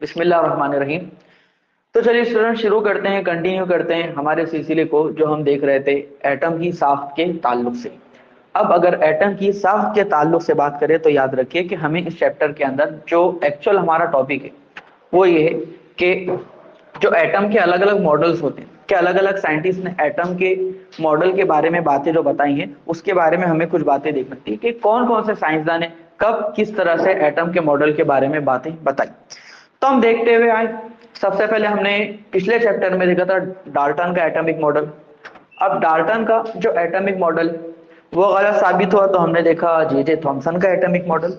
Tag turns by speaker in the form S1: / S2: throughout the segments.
S1: बिस्मिल्लाहिर्रहमानिर्रहीम। तो चलिए स्टूडेंट शुरू करते हैं, कंटिन्यू करते हैं हमारे सिलसिले को जो हम देख रहे थे एटम की साख्त के ताल्लुक से। अब अगर एटम की साख्त के ताल्लुक से बात करें तो याद रखिए कि हमें इस चैप्टर के अंदर जो एक्चुअल हमारा टॉपिक है वो ये है कि जो एटम के अलग अलग मॉडल्स होते हैं, कि अलग अलग साइंटिस्ट ने एटम के मॉडल के बारे में बातें जो बताई हैं उसके बारे में हमें कुछ बातें देखनी थी कि कौन कौन से साइंसदान ने कब किस तरह से एटम के मॉडल के बारे में बातें बताई। तो हम देखते हुए आए, सबसे पहले हमने पिछले चैप्टर में देखा था डाल्टन का एटॉमिक मॉडल। अब डाल्टन का जो एटॉमिक मॉडल वो गलत साबित हुआ तो हमने देखा जे थॉमसन का एटॉमिक मॉडल।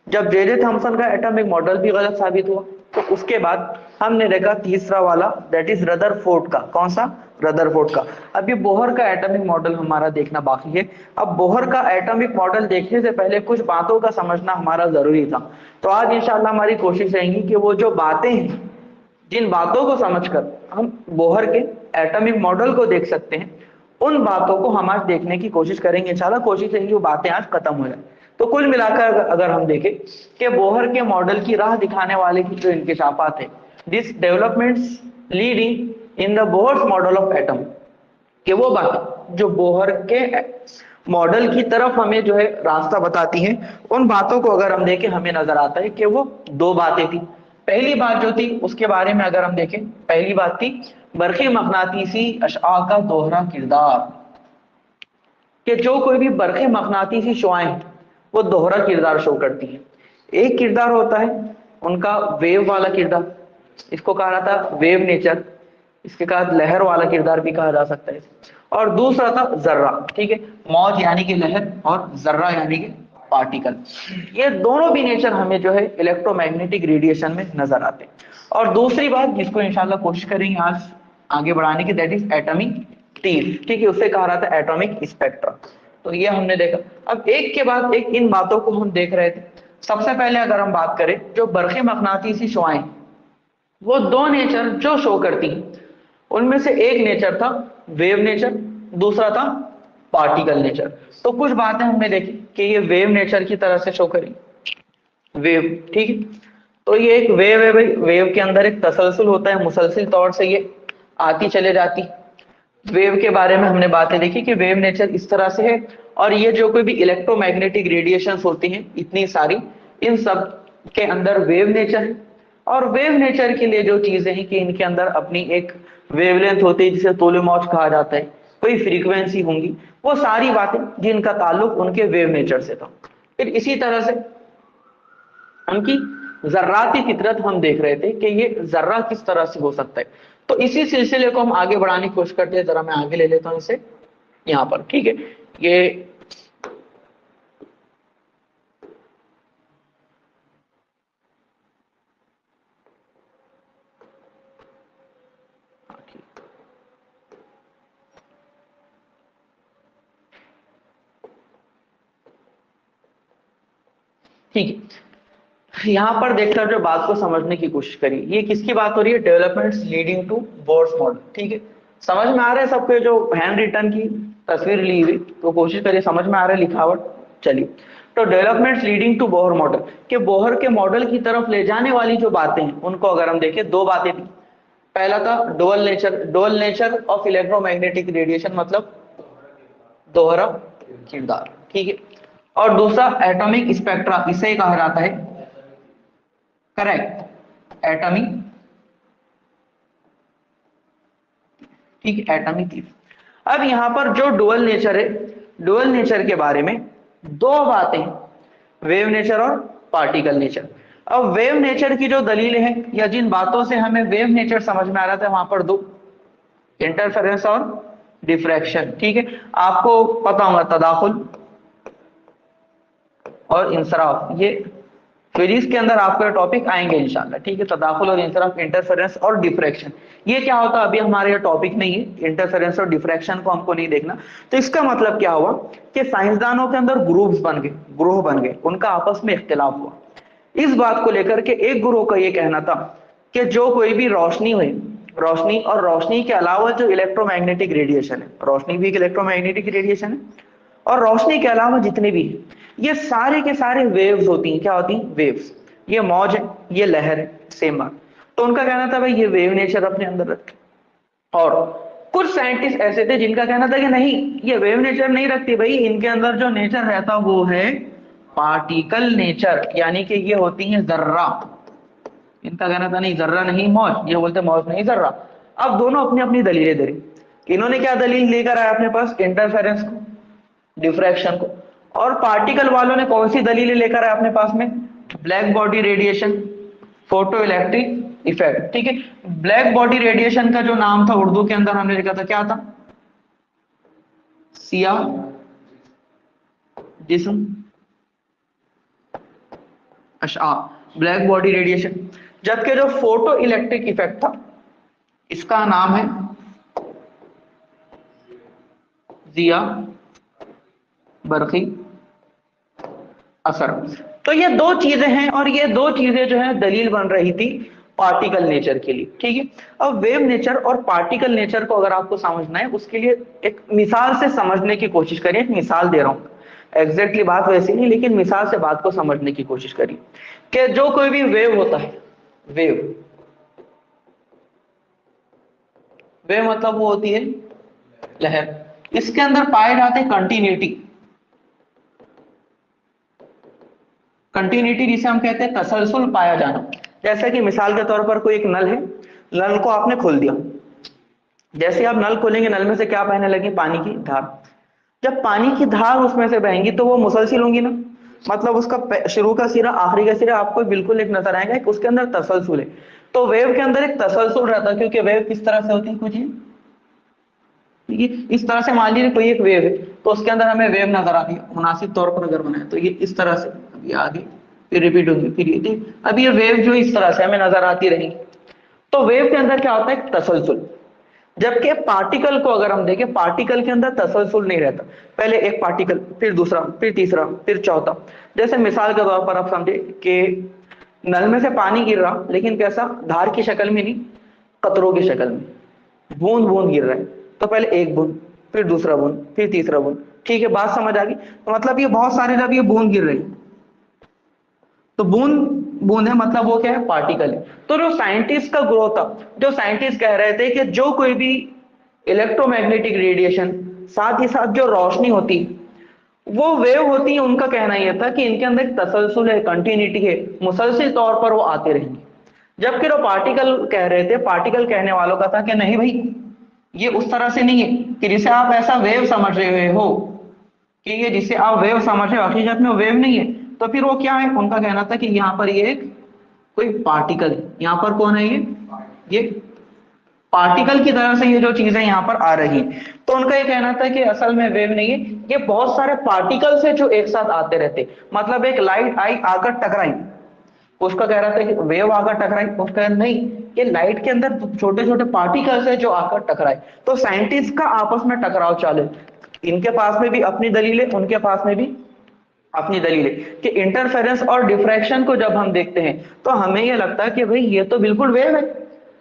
S1: जब जे थॉमसन का एटॉमिक मॉडल भी गलत साबित हुआ तो उसके बाद हमने देखा तीसरा वाला, दैट इज रदरफोर्ड का। कौन सा? रदरफोर्ड का। अब ये बोहर का एटॉमिक मॉडल हमारा देखना बाकी है। अब बोहर का एटॉमिक मॉडल देखने से पहले कुछ बातों का समझना हमारा जरूरी था। तो आज इंशाल्लाह हमारी कोशिश रहेगी कि वो जो बातें हैं, जिन बातों को समझकर हम बोहर के एटॉमिक मॉडल को देख सकते हैं, उन बातों को हम आज देखने की कोशिश करेंगे। इंशाल्लाह कोशिश रहेगी वो बातें आज खत्म हो जाए। तो कुल मिलाकर अगर हम देखें कि बोहर के मॉडल की राह दिखाने वाले की जो इंकिशाफात है, this developments leading in the Bohr's model of atom, कि वो बात जो बोहर के मॉडल की तरफ हमें जो है रास्ता बताती है, उन बातों को अगर हम देखें हमें नजर आता है कि वो दो बातें थी। पहली बात जो थी उसके बारे में अगर हम देखें, पहली बात थी बरक़ी मक़नातीसी अशआ का दोहरा किरदार, कि जो कोई भी बरक़ी मक़नातीसी शुआएं वो दोहरा किरदार शो करती हैं। एक किरदार होता है उनका वेव वाला किरदार, इसको कहा जाता है वेव नेचर, इसके बाद लहर वाला किरदार भी कहा जा सकता है। और दूसरा था जर्रा, ठीक है, मौज यानी कि लहर और जर्रा यानी कि पार्टिकल। ये दोनों भी नेचर हमें जो है इलेक्ट्रोमैग्नेटिक रेडिएशन में नजर आते हैं। और दूसरी बात जिसको इंशाल्लाह कोशिश करेंगे आज आगे बढ़ाने की, दैट इज एटॉमिक तीर, ठीक है, उससे कहा जाता है एटॉमिक स्पेक्ट्रा। तो ये हमने देखा। अब एक के बाद एक इन बातों को हम देख रहे थे। सबसे पहले अगर हम बात करें जो बरक़ी मक़नातीसी शुआएं, वो दो नेचर जो शो करती हैं, उनमें से एक नेचर था वेव नेचर, दूसरा था पार्टिकल नेचर। तो कुछ बातें हमने देखी कि ये वेव नेचर की तरह से शो करी, वेव, ठीक है। तो ये एक वेव है भाई, वेव के अंदर एक तसलसल होता है, मुसलसिल तौर से ये आती चले जाती। वेव के बारे में हमने बातें देखी कि वेव नेचर इस तरह से है। और ये जो कोई भी इलेक्ट्रोमैग्नेटिक रेडिएशंस होती हैं इतनी सारी, इन सब के अंदर वेव नेचर है। और वेव नेचर के लिए जो चीजें हैं कि इनके अंदर अपनी एक वेवलेंथ होती है जिसे तोले मौज कहा जाता है, कोई फ्रीक्वेंसी होंगी, वो सारी बातें जिनका ताल्लुक उनके वेव नेचर से था। फिर इसी तरह से उनकी जर्राती फितरत हम देख रहे थे कि ये जर्रा किस तरह से हो सकता है। तो इसी सिलसिले को हम आगे बढ़ाने की कोशिश करते हैं। जरा मैं आगे ले लेता हूं इसे यहां पर, ठीक है। ये ठीक है, यहां पर देखकर जो बात को समझने की कोशिश करी, ये किसकी बात हो रही है? Developments leading to Bohr's model, ठीक है। समझ में आ रहा है सबके? जो हैंड रिटन की तस्वीर ली हुई, तो कोशिश करिए समझ में आ रहा है लिखावट। चलिए, तो developments leading to Bohr model, के बोहर के मॉडल की तरफ ले जाने वाली जो बातें हैं उनको अगर हम देखें, दो बातें थी। पहला था dual nature of electromagnetic radiation, मतलब दोहरा किरदार, ठीक है। और दूसरा एटॉमिक स्पेक्ट्रा, इसे कहा जाता है, करेक्ट, एटॉमिक, ठीक है, एटॉमिक तीर। अब यहां पर जो डुअल नेचर है, डुअल नेचर के बारे में दो बातें, वेव नेचर और पार्टिकल नेचर। अब वेव नेचर की जो दलील है या जिन बातों से हमें वेव नेचर समझ में आ रहा था, वहां पर दो, इंटरफेरेंस और डिफ्रैक्शन, ठीक है। आपको पता होगा तदाखुल और इंसराफ, ये फिजिक्स के अंदर आपको टॉपिक आएंगे इंशाल्लाह, ठीक है। तदाखुल और इंसराफ, इंटरफेरेंस और डिफ्रैक्शन, ये क्या होता है अभी हमारे ये टॉपिक नहीं है। इंटरफेरेंस और डिफ्रैक्शन को हमको नहीं देखना। तो इसका मतलब क्या हुआ कि साइंसदानों के अंदर ग्रुप्स बन गए, ग्रोह बन गए, उनका आपस में इख्तिलाफ हुआ इस बात को लेकर के। एक ग्रोह का ये कहना था कि जो कोई भी रोशनी हुई, रोशनी और रोशनी के अलावा जो इलेक्ट्रोमैग्नेटिक रेडिएशन है, रोशनी भी एक इलेक्ट्रोमैग्नेटिक रेडिएशन है, और रोशनी के अलावा जितने भी ये सारे के सारे वेव्स होती हैं। क्या होती हैं? वेव्स। ये मौज है, ये लहर है, सेम बात। तो उनका कहना था भाई ये वेव नेचर अपने अंदर रखती। और कुछ साइंटिस्ट ऐसे थे जिनका कहना था कि नहीं, ये वेव नेचर नहीं रखती भाई, इनके अंदर जो नेचर रहता वो है पार्टिकल नेचर, यानी कि ये होती है जर्रा। इनका कहना था नहीं जर्रा नहीं मौज, ये बोलते मौज नहीं जर्रा। अब दोनों अपनी अपनी दलीलें दे रही। इन्होंने क्या दलील लेकर आया अपने पास, इंटरफेरेंस को, डिफ्रैक्शन को। और पार्टिकल वालों ने कौन सी दलीलें लेकर आया अपने पास में, black body radiation, photo electric effect. ठीक है, ब्लैक बॉडी रेडिएशन का जो नाम था उर्दू के अंदर हमने लिखा था, क्या था, सिया जिस्म अशआ, ब्लैक बॉडी रेडिएशन। जबकि जो फोटो इलेक्ट्रिक इफेक्ट था इसका नाम है जिया बरकी असर। तो ये दो चीजें हैं, और ये दो चीजें जो है दलील बन रही थी पार्टिकल नेचर के लिए। ठीक है, अब वेव नेचर और पार्टिकल नेचर को अगर आपको समझना है, उसके लिए एक मिसाल से समझने की कोशिश करिए। एक मिसाल दे रहा हूं, एग्जैक्टली बात वैसी नहीं, लेकिन मिसाल से बात को समझने की कोशिश करिए कि जो कोई भी वेव होता है, वेव, वेव मतलब वो होती है लहर, इसके अंदर पाए जाते हैं कंटिन्यूटी। कंटिन्यूटी जिसे हम कहते हैं तसलसल पाया जाना। जैसे कि मिसाल के तौर पर कोई एक नल है, नल को आपने खोल दिया, जैसे आप नल खोलेंगे नल में से क्या बहने लगी, पानी की धार। जब पानी की धार उसमें से बहेंगी तो वो मुसलसिल होंगी ना, मतलब उसका शुरू का सिरा आखिरी का सिरा आपको बिल्कुल एक नजर आएगा, एक उसके अंदर तसलसल है। तो वेव के अंदर एक तसलसल रहता है, क्योंकि वेव किस तरह से होती है, कुछ ये इस तरह से मान लीजिए कोई एक वेव है, तो उसके अंदर हमें वेव नजर आती है मुनासिब तौर पर अगर बनाए तो ये इस तरह से, अभी आगे फिर रिपीट होंगी, फिर ये ठीक, अब ये वेव जो इस तरह से हमें नजर आती रहेंगी। तो वेव के अंदर क्या होता है, तसलसल। जबकि पार्टिकल को अगर हम देखें, पार्टिकल के अंदर तसलसल नहीं रहता, पहले एक पार्टिकल, फिर दूसरा, फिर तीसरा, फिर चौथा। जैसे मिसाल के तौर पर आप समझे कि नल में से पानी गिर रहा, लेकिन कैसा, धार की शक्ल में नहीं, कतरों की शक्ल में, बूंद बूंद गिर रहा है। तो पहले एक बूंद, फिर दूसरा बूंद, फिर तीसरा बूंद। ठीक है, बात समझ आ गई। तो मतलब ये बहुत सारे जब ये बूंद गिर रही, तो बूंद बूंद है, मतलब वो क्या है, पार्टिकल है। तो जो साइंटिस्ट का ग्रोथ था, जो साइंटिस्ट कह रहे थे कि जो कोई भी इलेक्ट्रोमैग्नेटिक रेडिएशन, साथ ही साथ जो रोशनी होती वो वेव होती है, उनका कहना यह था कि इनके अंदर एक तसलसल है, कंटिन्यूटी है, मुसलसिल तौर पर वो आते रहेंगे। जबकि जो पार्टिकल कह रहे थे, पार्टिकल कहने वालों का था कि नहीं भाई, ये उस तरह से नहीं है कि जिसे आप ऐसा वेव समझ रहे हो, कि ये जिसे आप वेव समझ रहे हो हकीकत में वो वेव नहीं है। तो फिर वो क्या है, उनका कहना था कि यहाँ पर ये एक कोई पार्टिकल है, यहाँ पर कौन है, ये पार्टिकल की तरह से ये जो चीजें यहाँ पर आ रही हैं। तो उनका ये कहना था कि असल में वेव नहीं है, ये बहुत सारे पार्टिकल्स है जो एक साथ आते रहते। मतलब एक लाइट आई आकर टकराई, उसका कह रहा था कि वेव आकर टकराई, उसका नहीं, ये लाइट के अंदर छोटे छोटे पार्टिकल्स है जो आकर टकराए। तो साइंटिस्ट का आपस में टकराव चालू है, इनके पास में भी अपनी दलील है, उनके पास में भी अपनी दलील है, कि इंटरफेरेंस और डिफ्रैक्शन को जब हम देखते हैं तो हमें यह लगता है कि भाई ये तो बिल्कुल वेव है,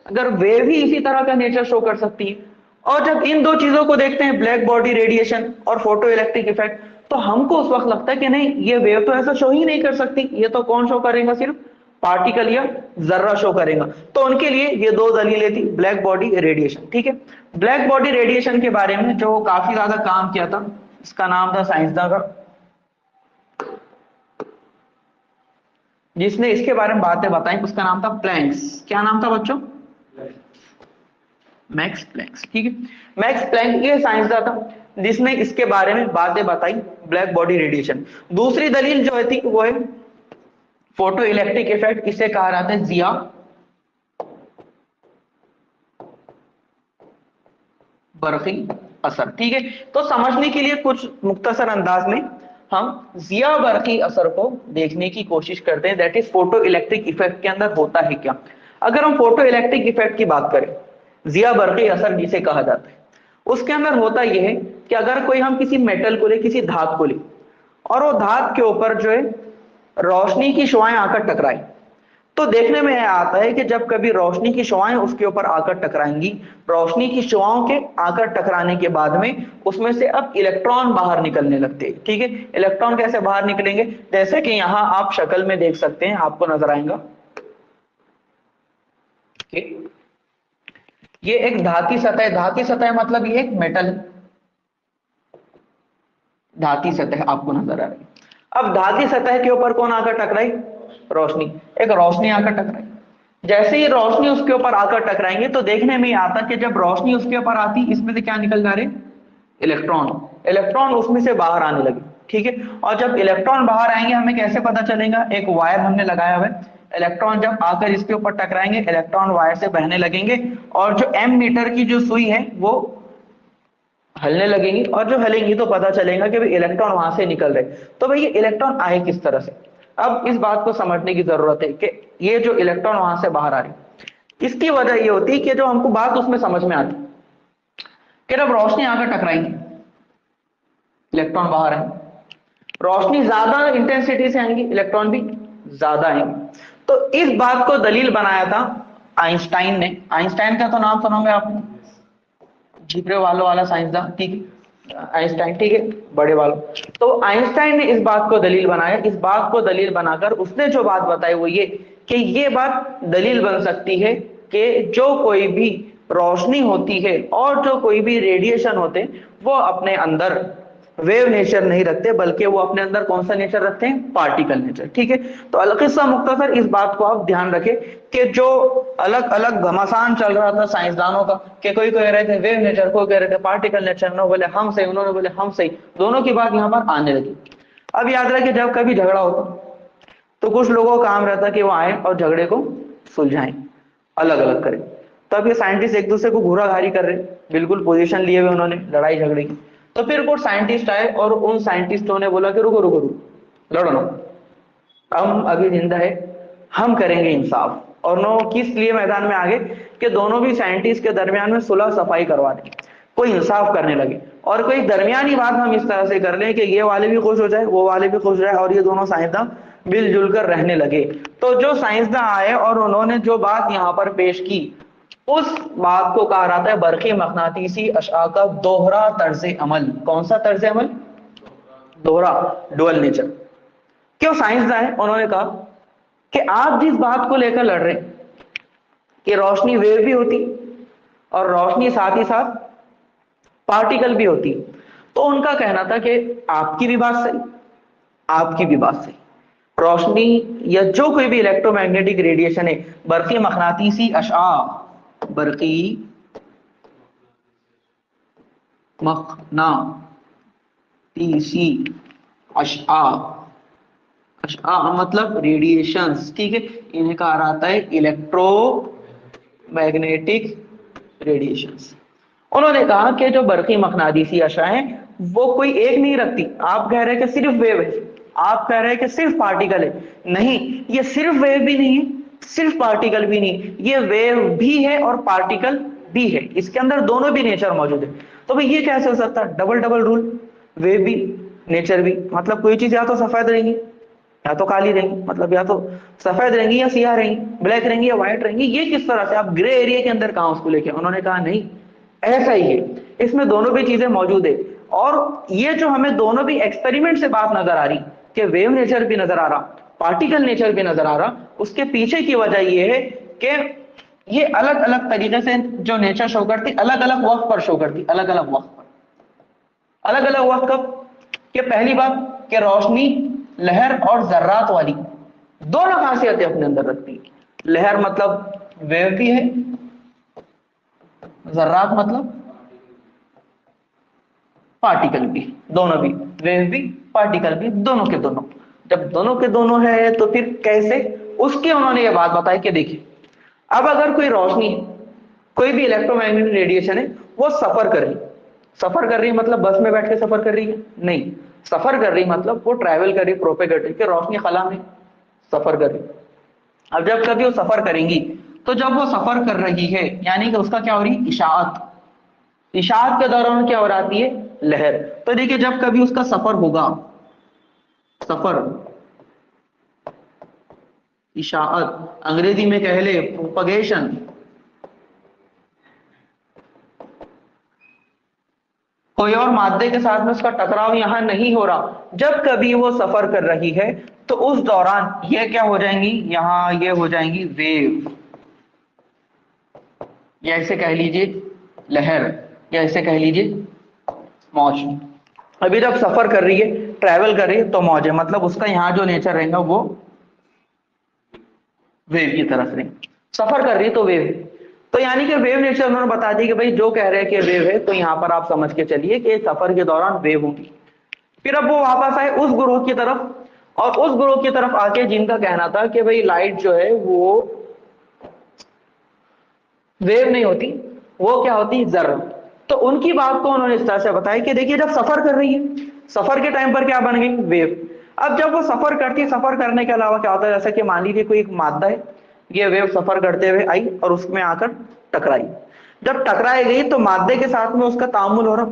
S1: अगर वेव ही इसी तरह का नेचर शो कर सकती है। और जब इन दो चीजों को देखते हैं, ब्लैक बॉडी रेडिएशन और फोटो इलेक्ट्रिक इफेक्ट, तो हमको उस वक्त लगता है कि नहीं, ये वेव तो ऐसा शो ही नहीं कर सकती, ये तो कौन शो करेगा, सिर्फ पार्टिकल या जर्रा शो करेगा। तो उनके लिए ये दो दलीलें थी, ब्लैक बॉडी रेडिएशन। ठीक है, ब्लैक बॉडी रेडिएशन के बारे में जो काफी ज्यादा काम किया था, इसका नाम था साइंसदान का, जिसने इसके बारे में बातें बताई, उसका नाम था प्लैंक्स। क्या नाम था बच्चों, मैक्स प्लैंक्स। ठीक है, मैक्स प्लैंक ये साइंसदान था जिसने इसके बारे में बातें बताई, ब्लैक बॉडी रेडिएशन। दूसरी दलील जो थी वो है फोटो इलेक्ट्रिक इफेक्ट, इसे कहा जाता है जिया बरकी असर। ठीक है, तो समझने के लिए कुछ मुख्तसर अंदाज में हम जिया बरकी असर को देखने की कोशिश करते हैं, that is photo electric effect के अंदर होता है क्या। अगर हम फोटो इलेक्ट्रिक इफेक्ट की बात करें, जिया बरकी असर जिसे कहा जाता है, उसके अंदर होता यह है कि अगर कोई हम किसी मेटल को ले, किसी धातु को ले, और वो धातु के ऊपर जो है रोशनी की शुआएं आकर टकराए, तो देखने में यह आता है कि जब कभी रोशनी की शुआएं उसके ऊपर आकर टकराएंगी, रोशनी की शुआओं के आकर टकराने के बाद में उसमें से अब इलेक्ट्रॉन बाहर निकलने लगते हैं। ठीक है, इलेक्ट्रॉन कैसे बाहर निकलेंगे, जैसे कि यहां आप शक्ल में देख सकते हैं, आपको नजर आएगा ये एक धाती सतह, धाती सतह मतलब ये एक मेटल धाती सतह आपको नजर आ रही है। अब धाती सतह के ऊपर कौन आकर टकराई? रोशनी। एक रोशनी आकर टकराई। जैसे ही रोशनी उसके ऊपर आकर टकराएंगे तो देखने में आता कि जब रोशनी उसके ऊपर आती इसमें से क्या निकल जा रहे? इलेक्ट्रॉन। इलेक्ट्रॉन उसमें से बाहर आने लगे, ठीक है। और जब इलेक्ट्रॉन बाहर आएंगे हमें कैसे पता चलेगा? एक वायर हमने लगाया हुआ है, इलेक्ट्रॉन जब आकर इसके ऊपर टकराएंगे इलेक्ट्रॉन वायर से बहने लगेंगे और जो एम मीटर की जो सुई है वो हलने लगेंगी, और जो हलेंगी तो पता चलेगा कि भाई इलेक्ट्रॉन वहां से निकल रहे। तो भाई ये इलेक्ट्रॉन आए किस तरह से? अब इस बात को समझने की जरूरत है कि ये जो इलेक्ट्रॉन वहां से बाहर आ रहे, इसकी वजह ये होती है कि जो हमको बात उसमें समझ में आती कि जब रोशनी आकर टकराएंगी इलेक्ट्रॉन बाहर आएंगे, रोशनी ज्यादा इंटेंसिटी से आएंगी, इलेक्ट्रॉन भी ज्यादा आएंगे। तो इस बात को दलील बनाया था आइंस्टाइन ने। आइंस्टाइन का तो नाम सुनोगे आपने, झिपरे वालों वाला साइंसदान, ठीक है, आइंस्टाइन, ठीक है, बड़े वालों। तो आइंस्टाइन ने इस बात को दलील बनाया। इस बात को दलील बनाकर उसने जो बात बताई वो ये कि ये बात दलील बन सकती है कि जो कोई भी रोशनी होती है और जो कोई भी रेडिएशन होते हैं वो अपने अंदर वेव नेचर नहीं रखते, बल्कि वो अपने अंदर कौन सा नेचर रखते हैं? पार्टिकल नेचर, ठीक है। तो अलकिस्सा मुख्तसर इस बात को आप ध्यान रखें कि जो अलग अलग घमासान चल रहा था साइंसदानों का कि कोई कह रहे थे वेव नेचर, कोई कह रहे थे पार्टिकल नेचर, उन्होंने बोले हम सही, उन्होंने बोले हम सही, दोनों की बात यहाँ पर आने लगी। अब याद रहे कि जब कभी झगड़ा होता तो कुछ लोगों का काम रहता कि वो आए और झगड़े को सुलझाएं, अलग अलग करें। तब ये साइंटिस्ट एक दूसरे को घूराघारी कर रहे, बिल्कुल पोजीशन लिए हुए उन्होंने लड़ाई झगड़े की। तो फिर कुछ साइंटिस्ट आए और उन साइंटिस्टों ने बोला कि रुको रुको रुको, लड़ो ना, हम अभी जिंदा है, हम करेंगे इंसाफ। और नो किस लिए मैदान में आगे कि दोनों भी साइंटिस्ट के दरमियान में सुलह सफाई करवा दें, कोई इंसाफ करने लगे, और कोई दरमियानी बात हम इस तरह से कर लें कि ये वाले भी खुश हो जाए, वो वाले भी खुश हो जाए, और ये दोनों साइंसदान मिलजुल कर रहने लगे। तो जो साइंसदान आए और उन्होंने जो बात यहाँ पर पेश की, उस बात को कहा जाता है बरक़ी मक़नातीसी अशआ का दोहरा तर्ज अमल। कौन सा तर्ज अमल? दोहरा, डुअल नेचर। क्यों? साइंसदान है, उन्होंने कहा कि आप जिस बात को लेकर लड़ रहे हैं कि रोशनी वेव भी होती और रोशनी साथ ही साथ पार्टिकल भी होती, तो उनका कहना था कि आपकी भी बात सही, आपकी भी बात सही। रोशनी या जो कोई भी इलेक्ट्रोमैग्नेटिक रेडिएशन है, बरक़ी मक़नातीसी अशआ, बरक़ी मक़नातीसी अशआ, अशआ मतलब रेडिएशंस, ठीक है, इन्हें कहा जाता है इलेक्ट्रोमैग्नेटिक रेडिएशंस। उन्होंने कहा कि जो बरक़ी मक़नातीसी अशआ है वो कोई एक नहीं रखती। आप कह रहे हैं कि सिर्फ वेव है, आप कह रहे हैं कि सिर्फ पार्टिकल है, नहीं, ये सिर्फ वेव भी नहीं है, सिर्फ पार्टिकल भी नहीं, ये वेव भी है और पार्टिकल भी है, इसके अंदर दोनों भी नेचर मौजूद है। तो भाई ये कैसे हो सकता है? डबल डबल रूल, वेव भी नेचर भी, मतलब कोई चीज या तो सफेद रहेंगी या तो काली रहेंगी, मतलब या तो सफेद रहेंगी या सियाह रहेंगी, ब्लैक रहेंगी या व्हाइट रहेंगी। ये किस तरह से आप ग्रे एरिया के अंदर कहां उसको लेके? उन्होंने कहा नहीं, ऐसा ही है, इसमें दोनों भी चीजें मौजूद है। और ये जो हमें दोनों भी एक्सपेरिमेंट से बात नजर आ रही कि वेव नेचर भी नजर आ रहा, पार्टिकल नेचर भी नजर आ रहा, उसके पीछे की वजह ये है कि ये अलग अलग तरीके से जो नेचर शो करती, अलग अलग वक्त पर शो करती, अलग अलग वक्त पर। अलग अलग वक्त कब? कि पहली बात कि रोशनी लहर और जर्रात वाली दोनों खासियतें अपने अंदर रखती है। लहर मतलब वेव भी है, जर्रात मतलब पार्टिकल भी, दोनों भी, वेव भी पार्टिकल भी, दोनों के दोनों। जब दोनों के दोनों है तो फिर कैसे? उसकी उन्होंने ये बात बताई कि देखिए, अब अगर कोई रोशनी है, कोई भी इलेक्ट्रोमैग्नेटिक रेडिएशन है, वो सफर कर रही, सफर कर रही मतलब बस में बैठ के सफर कर रही है? नहीं, सफर कर रही मतलब वो ट्रैवल कर रही, प्रोपेगेट रही, कि रोशनी खला में सफर कर रही। अब जब कभी वो सफर करेंगी तो जब वो सफर कर रही है यानी कि उसका क्या हो रही? इशाअत। इशाअत के दौरान क्या हो रही है? लहर। तो देखिए जब कभी उसका सफर होगा, सफर, इशाअत, अंग्रेजी में कह ले प्रोपगेशन, कोई और मादे के साथ में उसका टकराव यहां नहीं हो रहा, जब कभी वो सफर कर रही है तो उस दौरान ये क्या हो जाएंगी? यहां ये हो जाएंगी वेव, या इसे कह लीजिए लहर, या इसे कह लीजिए मौज। अभी जब सफर कर रही है, ट्रैवल कर रही है, तो मौज है, मतलब उसका यहाँ जो नेचर रहेगा वो वेव की तरफ से, सफर कर रही है तो वेव। तो यानी कि वेव नेचर उन्होंने बता दी कि भाई जो कह रहे हैं कि वेव है, तो यहाँ पर आप समझ के चलिए कि सफर के दौरान वेव होगी। फिर अब वो वापस आए उस ग्रोह की तरफ, और उस ग्रोह की तरफ आके जिनका कहना था कि भाई लाइट जो है वो वेव नहीं होती, वो क्या होती, जर्र। तो उनकी बात को उन्होंने इस तरह से बताया कि देखिए जब सफर कर रही है, सफर के टाइम पर क्या बन गई, वेव। अब जब वो सफर करती है, सफर करने के अलावा क्या होता है, जैसा कि मान लीजिए कोई एक मादा है, ये वेव सफर करते हुए आई और उसमें आकर टकराई। जब टकराई गई तो मादे के साथ में उसका तामुल हो रहा,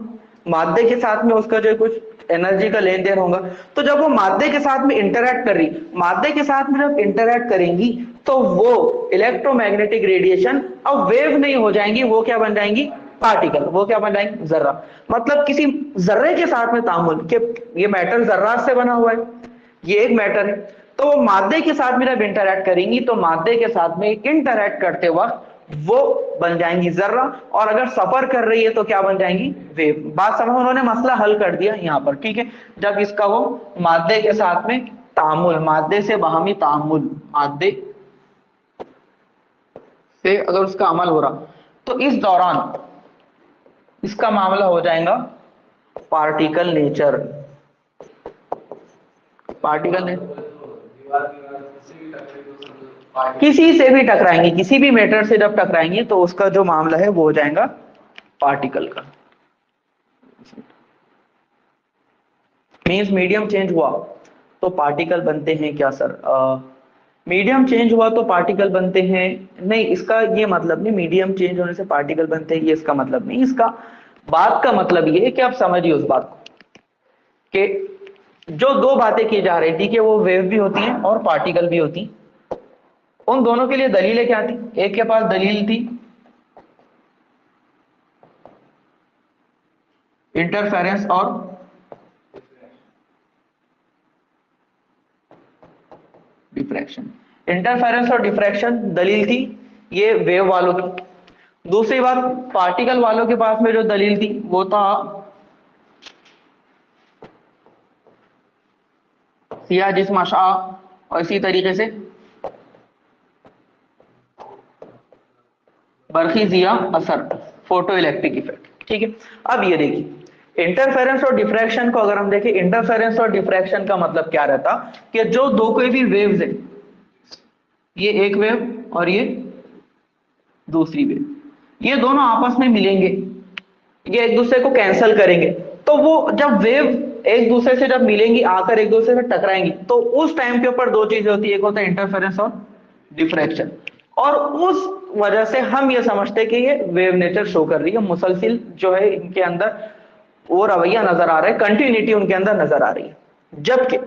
S1: मादे के साथ में उसका जो कुछ एनर्जी का लेन देन होगा। तो जब वो मादे के साथ में इंटरैक्ट कर रही, मादे के साथ में जब इंटरैक्ट करेंगी, तो वो इलेक्ट्रोमैग्नेटिक रेडिएशन अब वेव नहीं हो जाएंगी, वो क्या बन जाएंगी, पार्टिकल। वो क्या बन जाएंगे, जर्रा। मतलब किसी जर्रे के साथ में तामुल, कि ये मैटर जर्रा से बना हुआ है, ये एक मैटर है। तो वो मादे के साथ में जब इंटरैक्ट करेंगी, तो मादे के साथ में इंटरैक्ट करते वक्त वो बन जाएंगी जर्रा, और अगर सफर कर रही है तो क्या बन जाएंगी, वेव। बात समझ, उन्होंने मसला हल कर दिया यहाँ पर, ठीक है। जब इसका वो मादे के साथ में तामुल, मादे से बाहमी तामुल, मादे से अगर उसका अमल हो रहा, तो इस दौरान इसका मामला हो जाएगा पार्टिकल नेचर। पार्टिकल नेचर किसी से भी टकराएंगे, किसी भी मैटर से जब टकराएंगे तो उसका जो मामला है वो हो जाएगा पार्टिकल का। मीन्स मीडियम चेंज हुआ तो पार्टिकल बनते हैं क्या सर? मीडियम चेंज हुआ तो पार्टिकल बनते हैं, नहीं, इसका ये मतलब नहीं मीडियम चेंज होने से पार्टिकल बनते हैं, ये इसका मतलब नहीं। इसका बात का मतलब ये है कि आप समझिए उस बात को कि जो दो बातें की जा रही थी कि वो वेव भी होती हैं और पार्टिकल भी होती, उन दोनों के लिए दलीलें क्या थी? एक के पास दलील थी इंटरफेरेंस और डिफ्रैक्शन। इंटरफेरेंस और डिफ्रैक्शन दलील थी ये वेव वालों की। दूसरी बात, पार्टिकल वालों के पास में जो दलील थी वो था सिया जिस्म अशआ, और इसी तरीके से बरखी जिया असर, फोटो इलेक्ट्रिक इफेक्ट, ठीक है। अब ये देखिए इंटरफेरेंस और डिफ्रैक्शन को अगर हम देखें, इंटरफेरेंस और डिफ्रैक्शन का मतलब क्या रहता कि जो दो कोई भी वेव्स है, ये एक वेव और ये दूसरी वेव, ये दोनों आपस में मिलेंगे, ये एक दूसरे को कैंसिल करेंगे। तो वो जब वेव एक दूसरे से जब मिलेंगी, आकर एक दूसरे से टकराएंगी, तो उस टाइम के ऊपर दो चीजें होती है, एक होता है इंटरफेरेंस और डिफ्रैक्शन। और उस वजह से हम ये समझते हैं कि ये वेव नेचर शो कर रही है, मुसलसिल जो है इनके अंदर वो रवैया नजर आ रहा है, कंटिन्यूटी उनके अंदर नजर आ रही है। जबकि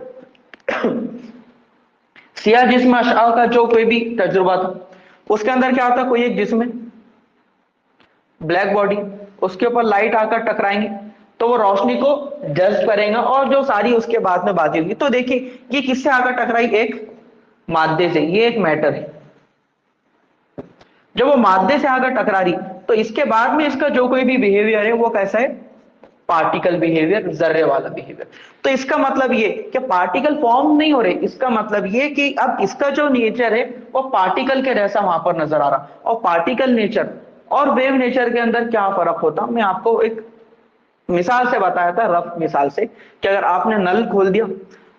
S1: सिया जिस्म अशआ का जो कोई भी तजुर्बा था, उसके अंदर क्या होता, कोई एक जिस्म है, ब्लैक बॉडी, उसके ऊपर लाइट आकर टकराएंगे तो वो रोशनी को जज्ब करेगा, और जो सारी उसके बाद में बातें होगी। तो देखिए ये किससे आकर टकराई, एक मादे से, ये एक मैटर है। जब वो मादे से आकर टकरा रही, तो इसके बाद में इसका जो कोई भी बिहेवियर है वो कैसा है, पार्टिकल बिहेवियर, जर्रे वाला बिहेवियर। तो इसका मतलब ये कि पार्टिकल फॉर्म नहीं हो रहे, इसका मतलब ये कि अब इसका जो नेचर है वो पार्टिकल के जैसा वहां पर नजर आ रहा। और पार्टिकल नेचर और वेव नेचर के अंदर क्या फर्क होता, मैं आपको एक मिसाल से बताया था, रफ मिसाल से, कि अगर आपने नल खोल दिया,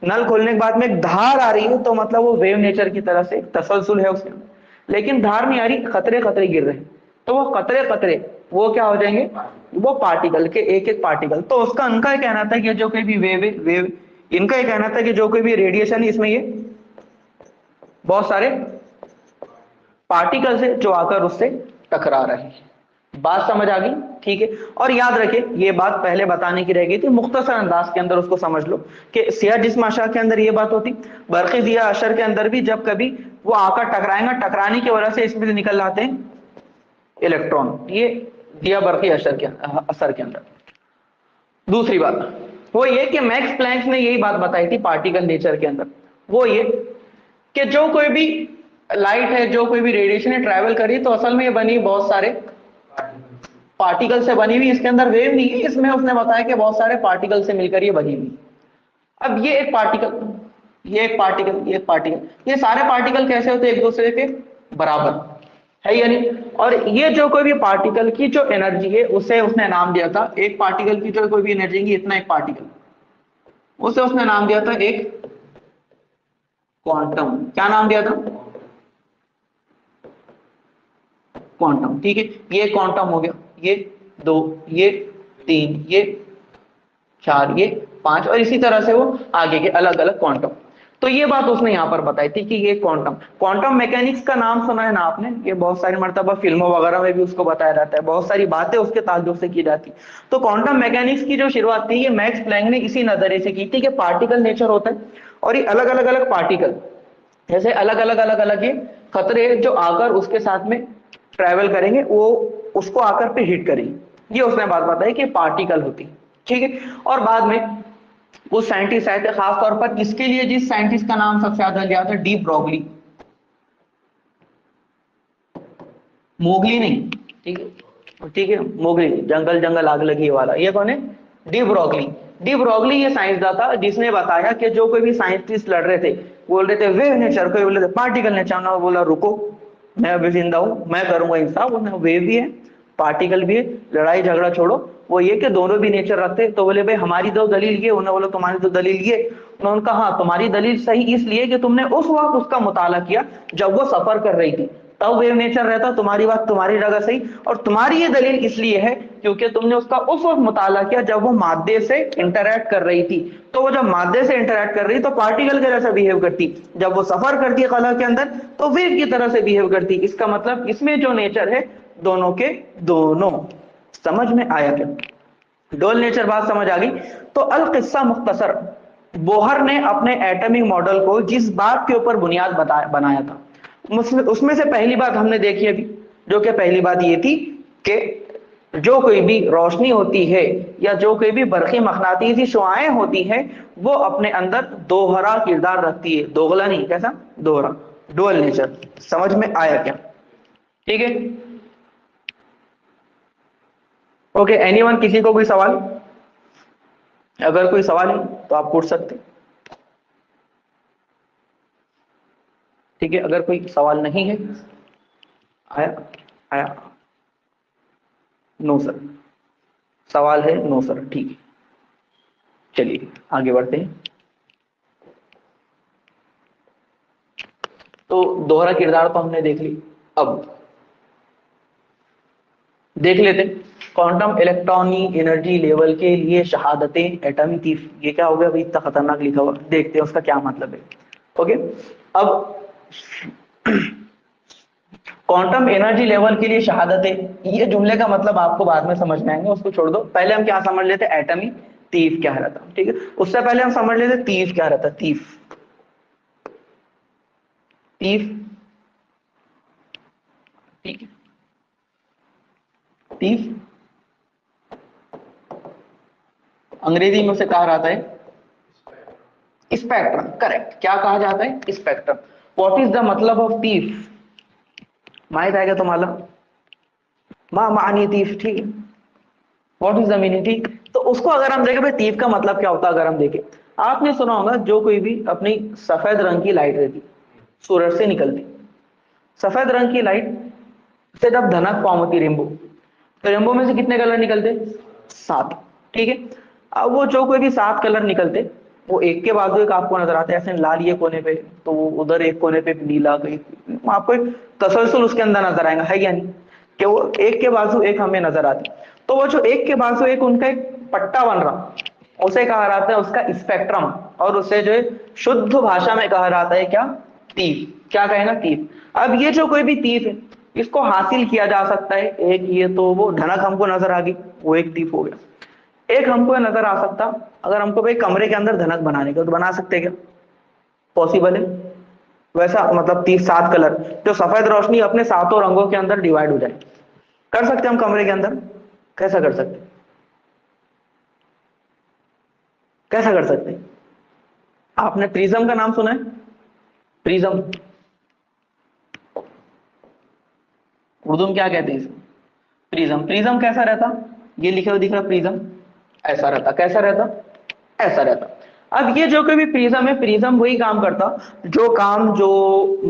S1: नल खोलने के बाद में एक धार आ रही है, तो मतलब वो वेव नेचर की तरह से तसलसल है उसके अंदर। लेकिन धार नहीं आ रही, खतरे खतरे गिर रहे हैं, तो वो खतरे खतरे वो क्या हो जाएंगे, वो पार्टिकल के एक एक पार्टिकल। तो उसका उनका ये कहना था कि जो कोई भी वेव है, वेव, इनका ये कहना था कि जो कोई भी रेडिएशन है, इसमें ये बहुत सारे पार्टिकल्स है जो आकर उससे टकरा रहे हैं। बात समझ आ गई, ठीक है। और याद रखें, ये बात पहले बताने की रह गई थी, मुख्तसर अंदाज के अंदर उसको समझ लो कि सिया जिस्म अशा के अंदर ये बात होती, बरक़ी ज़िया अशर के अंदर भी जब कभी वो आकर टकराएंगा, टकराने की वजह से इसमें से निकल आते हैं इलेक्ट्रॉन, ये दिया बरक़ी अशर के असर के अंदर। दूसरी बात वो ये कि मैक्स प्लैंक ने यही बात बताई थी पार्टिकल नेचर के अंदर, वो ये कि जो कोई भी लाइट है, जो कोई भी रेडिएशन है ट्रैवल करी, तो असल में ये बनी बहुत सारे पार्टिकल से बनी हुई, इसके अंदर वेव नहीं है, इसमें उसने बताया कि बहुत सारे पार्टिकल से मिलकर ये बनी हुई। अब ये एक पार्टिकल, ये एक पार्टिकल, ये एक पार्टिकल, ये सारे पार्टिकल कैसे होते हैं एक दूसरे के बराबर, है या नहीं। और ये जो कोई भी पार्टिकल की जो एनर्जी है उसे उसने नाम दिया था, एक पार्टिकल की जो कोई भी एनर्जी है इतना एक पार्टिकल, उसे उसने नाम दिया था एक क्वांटम। क्या नाम दिया था? क्वांटम। ठीक है, ये क्वांटम हो गया, ये दो, ये तीन, ये चार, ये पांच, और इसी तरह से वो आगे के अलग अलग क्वांटम। तो ये बात उसने यहां पर बताई थी कि ये क्वांटम, क्वांटम मैकेनिक्स का नाम सुना है ना आपने, ये बहुत सारी मर्तबा फिल्मों वगैरह में भी उसको बताया जाता है, बहुत सारी बातें उसके ताल्लुक से की जाती। तो क्वांटम मैकेनिक्स की जो शुरुआत थी ये मैक्स प्लैंक ने इसी नजरिए से की थी कि पार्टिकल नेचर होता है, और ये अलग अलग अलग पार्टिकल, जैसे अलग अलग अलग अलग ये खतरे जो आकर उसके साथ में ट्रैवल करेंगे, वो उसको आकर पे हिट करेंगे, ये उसने बात बताई कि पार्टिकल होती। ठीक है, और बाद में वो साइंटिस्ट आए थे, खास तौर पर इसके लिए जिस साइंटिस्ट का नाम सबसे ज्यादा लिया था, डी ब्रॉगली, मोगली नहीं, ठीक है, ठीक है, मोगली, जंगल जंगल आग लगी वाला, ये कौन है? De Broglie. डी ब्रॉगली ये साइंसदान था जिसने बताया कि जो कोई भी साइंटिस्ट लड़ रहे थे, बोल रहे थे वेव नेचर, कोई बोल रहे थे पार्टिकल नेचर, ना बोला रुको, मैं अभी जिंदा हूं, मैं करूंगा इंसाफ, बोला वेव भी है पार्टिकल भी है, लड़ाई झगड़ा छोड़ो, वो ये कि दोनों भी नेचर रखते। तो बोले भाई हमारी दो दलील ये, उन्होंने बोला तुम्हारी तो दलील ये, उन्होंने कहा हाँ तुम्हारी दलील सही इसलिए कि तुमने उस वक्त उसका मुताला किया जब वो सफर कर रही थी, तब वेव नेचर रहता, तुम्हारी बात तुम्हारी जगह सही, और तुम्हारी ये दलील इसलिए है क्योंकि तुमने उसका उस वक्त मुताला किया जब वो मादे से इंटरैक्ट कर रही थी। तो वो जब मादे से इंटरैक्ट कर रही तो पार्टिकल के जैसा बिहेव करती, जब वो सफर करती है कला के अंदर तो वेव की तरह से बिहेव करती। इसका मतलब इसमें जो नेचर है दोनों के दोनों। समझ में आया क्या? डोल नेचर बात समझ आ गई। तो अल किस्सा मुख्तसर, बोहर ने अपने एटॉमिक मॉडल को जिस बात के ऊपर बुनियाद बनाया था, उसमें से पहली बात हमने देखी अभी, जो कि पहली बात ये थी कि जो कोई भी रोशनी होती है या जो कोई भी बरक़ी मक़नातीसी शुआएं होती है वो अपने अंदर दोहरा किरदार रखती है, दोगला नहीं, कैसा? दोहरा, डुअल नेचर। समझ में आया क्या? ठीक है, ओके, एनीवन, किसी को कोई सवाल? अगर कोई सवाल है तो आप पूछ सकते। ठीक है, अगर कोई सवाल नहीं है, आया आया, नो सर, सवाल है नो सर, ठीक है, चलिए आगे बढ़ते हैं। तो दोहरा किरदार तो हमने देख ली, अब देख लेते हैं क्वांटम इलेक्ट्रॉनिक एनर्जी लेवल के लिए शहादतें एटॉमिक थीफ। ये क्या हो गया भाई, इतना खतरनाक लिखा हुआ, देखते हैं उसका क्या मतलब है। ओके, अब क्वांटम एनर्जी लेवल के लिए शहादतें, ये जुमले का मतलब आपको बाद में समझ में आएंगे, उसको छोड़ दो, पहले हम क्या समझ लेते हैं, एटॉमिक थीफ क्या रहता। ठीक है, उससे पहले हम समझ लेते थीफ क्या रहता। थीफ, थीफ, ठीक है, थीफ अंग्रेजी में उसे कहा जाता है स्पेक्ट्रम। करेक्ट, क्या कहा जाता है? स्पेक्ट्रम। व्हाट इज द मतलब ऑफ थीफ? माहित आएगा तुम्हारा, माँ मानी थीफ, ठीक है, व्हाट इज द मीनिंग, ठीक। तो उसको अगर हम देखें भाई थीफ का मतलब क्या होता है, अगर हम देखें, आपने सुना होगा जो कोई भी अपनी सफेद रंग की लाइट रहती, सूरज से निकलती, सफेद रंग की लाइट से जब धनक फॉर्म होती रेनबो, तो रेनबो में से कितने कलर निकलते? 7, ठीक है। अब वो जो कोई भी 7 कलर निकलते, वो एक के बाद एक आपको नजर आते हैं, ऐसे लाल ये कोने पे, तो वो उधर एक कोने पे नीला, कहीं आपको एक तसलसल उसके अंदर नजर आएगा, है या नहीं, कि वो एक के बाजू एक हमें नजर आती। तो वो जो एक के बाजू एक उनका एक पट्टा बन रहा, उसे कहा जाता है उसका स्पेक्ट्रम, और उसे जो है शुद्ध भाषा में कहा जाता है क्या? तीर। क्या कहेगा? तीर। अब ये जो कोई भी तीर है इसको हासिल किया जा सकता है, एक ये तो वो ढनक हमको नजर आ गई, वो एक तीर हो गया। एक हमको नजर आ सकता, अगर हमको भाई कमरे के अंदर धनक बनाने का, तो बना सकते क्या? पॉसिबल है। वैसा मतलब 30-7 कलर, जो सफेद रोशनी अपने सातों रंगों के अंदर डिवाइड हो जाए, कर सकते हम कमरे के अंदर? कैसा कर सकते? कैसा कर सकते? आपने प्रिज्म का नाम सुना है? प्रिज्म, उर्दू में क्या कहते हैं इसको? प्रिज्म, प्रिज्म कैसा रहता, ये लिखा हुआ दिख रहा प्रिज्म, ऐसा रहता, कैसा रहता, ऐसा रहता। अब ये जो कभी प्रिज्म है, प्रिज्म वही काम करता जो काम जो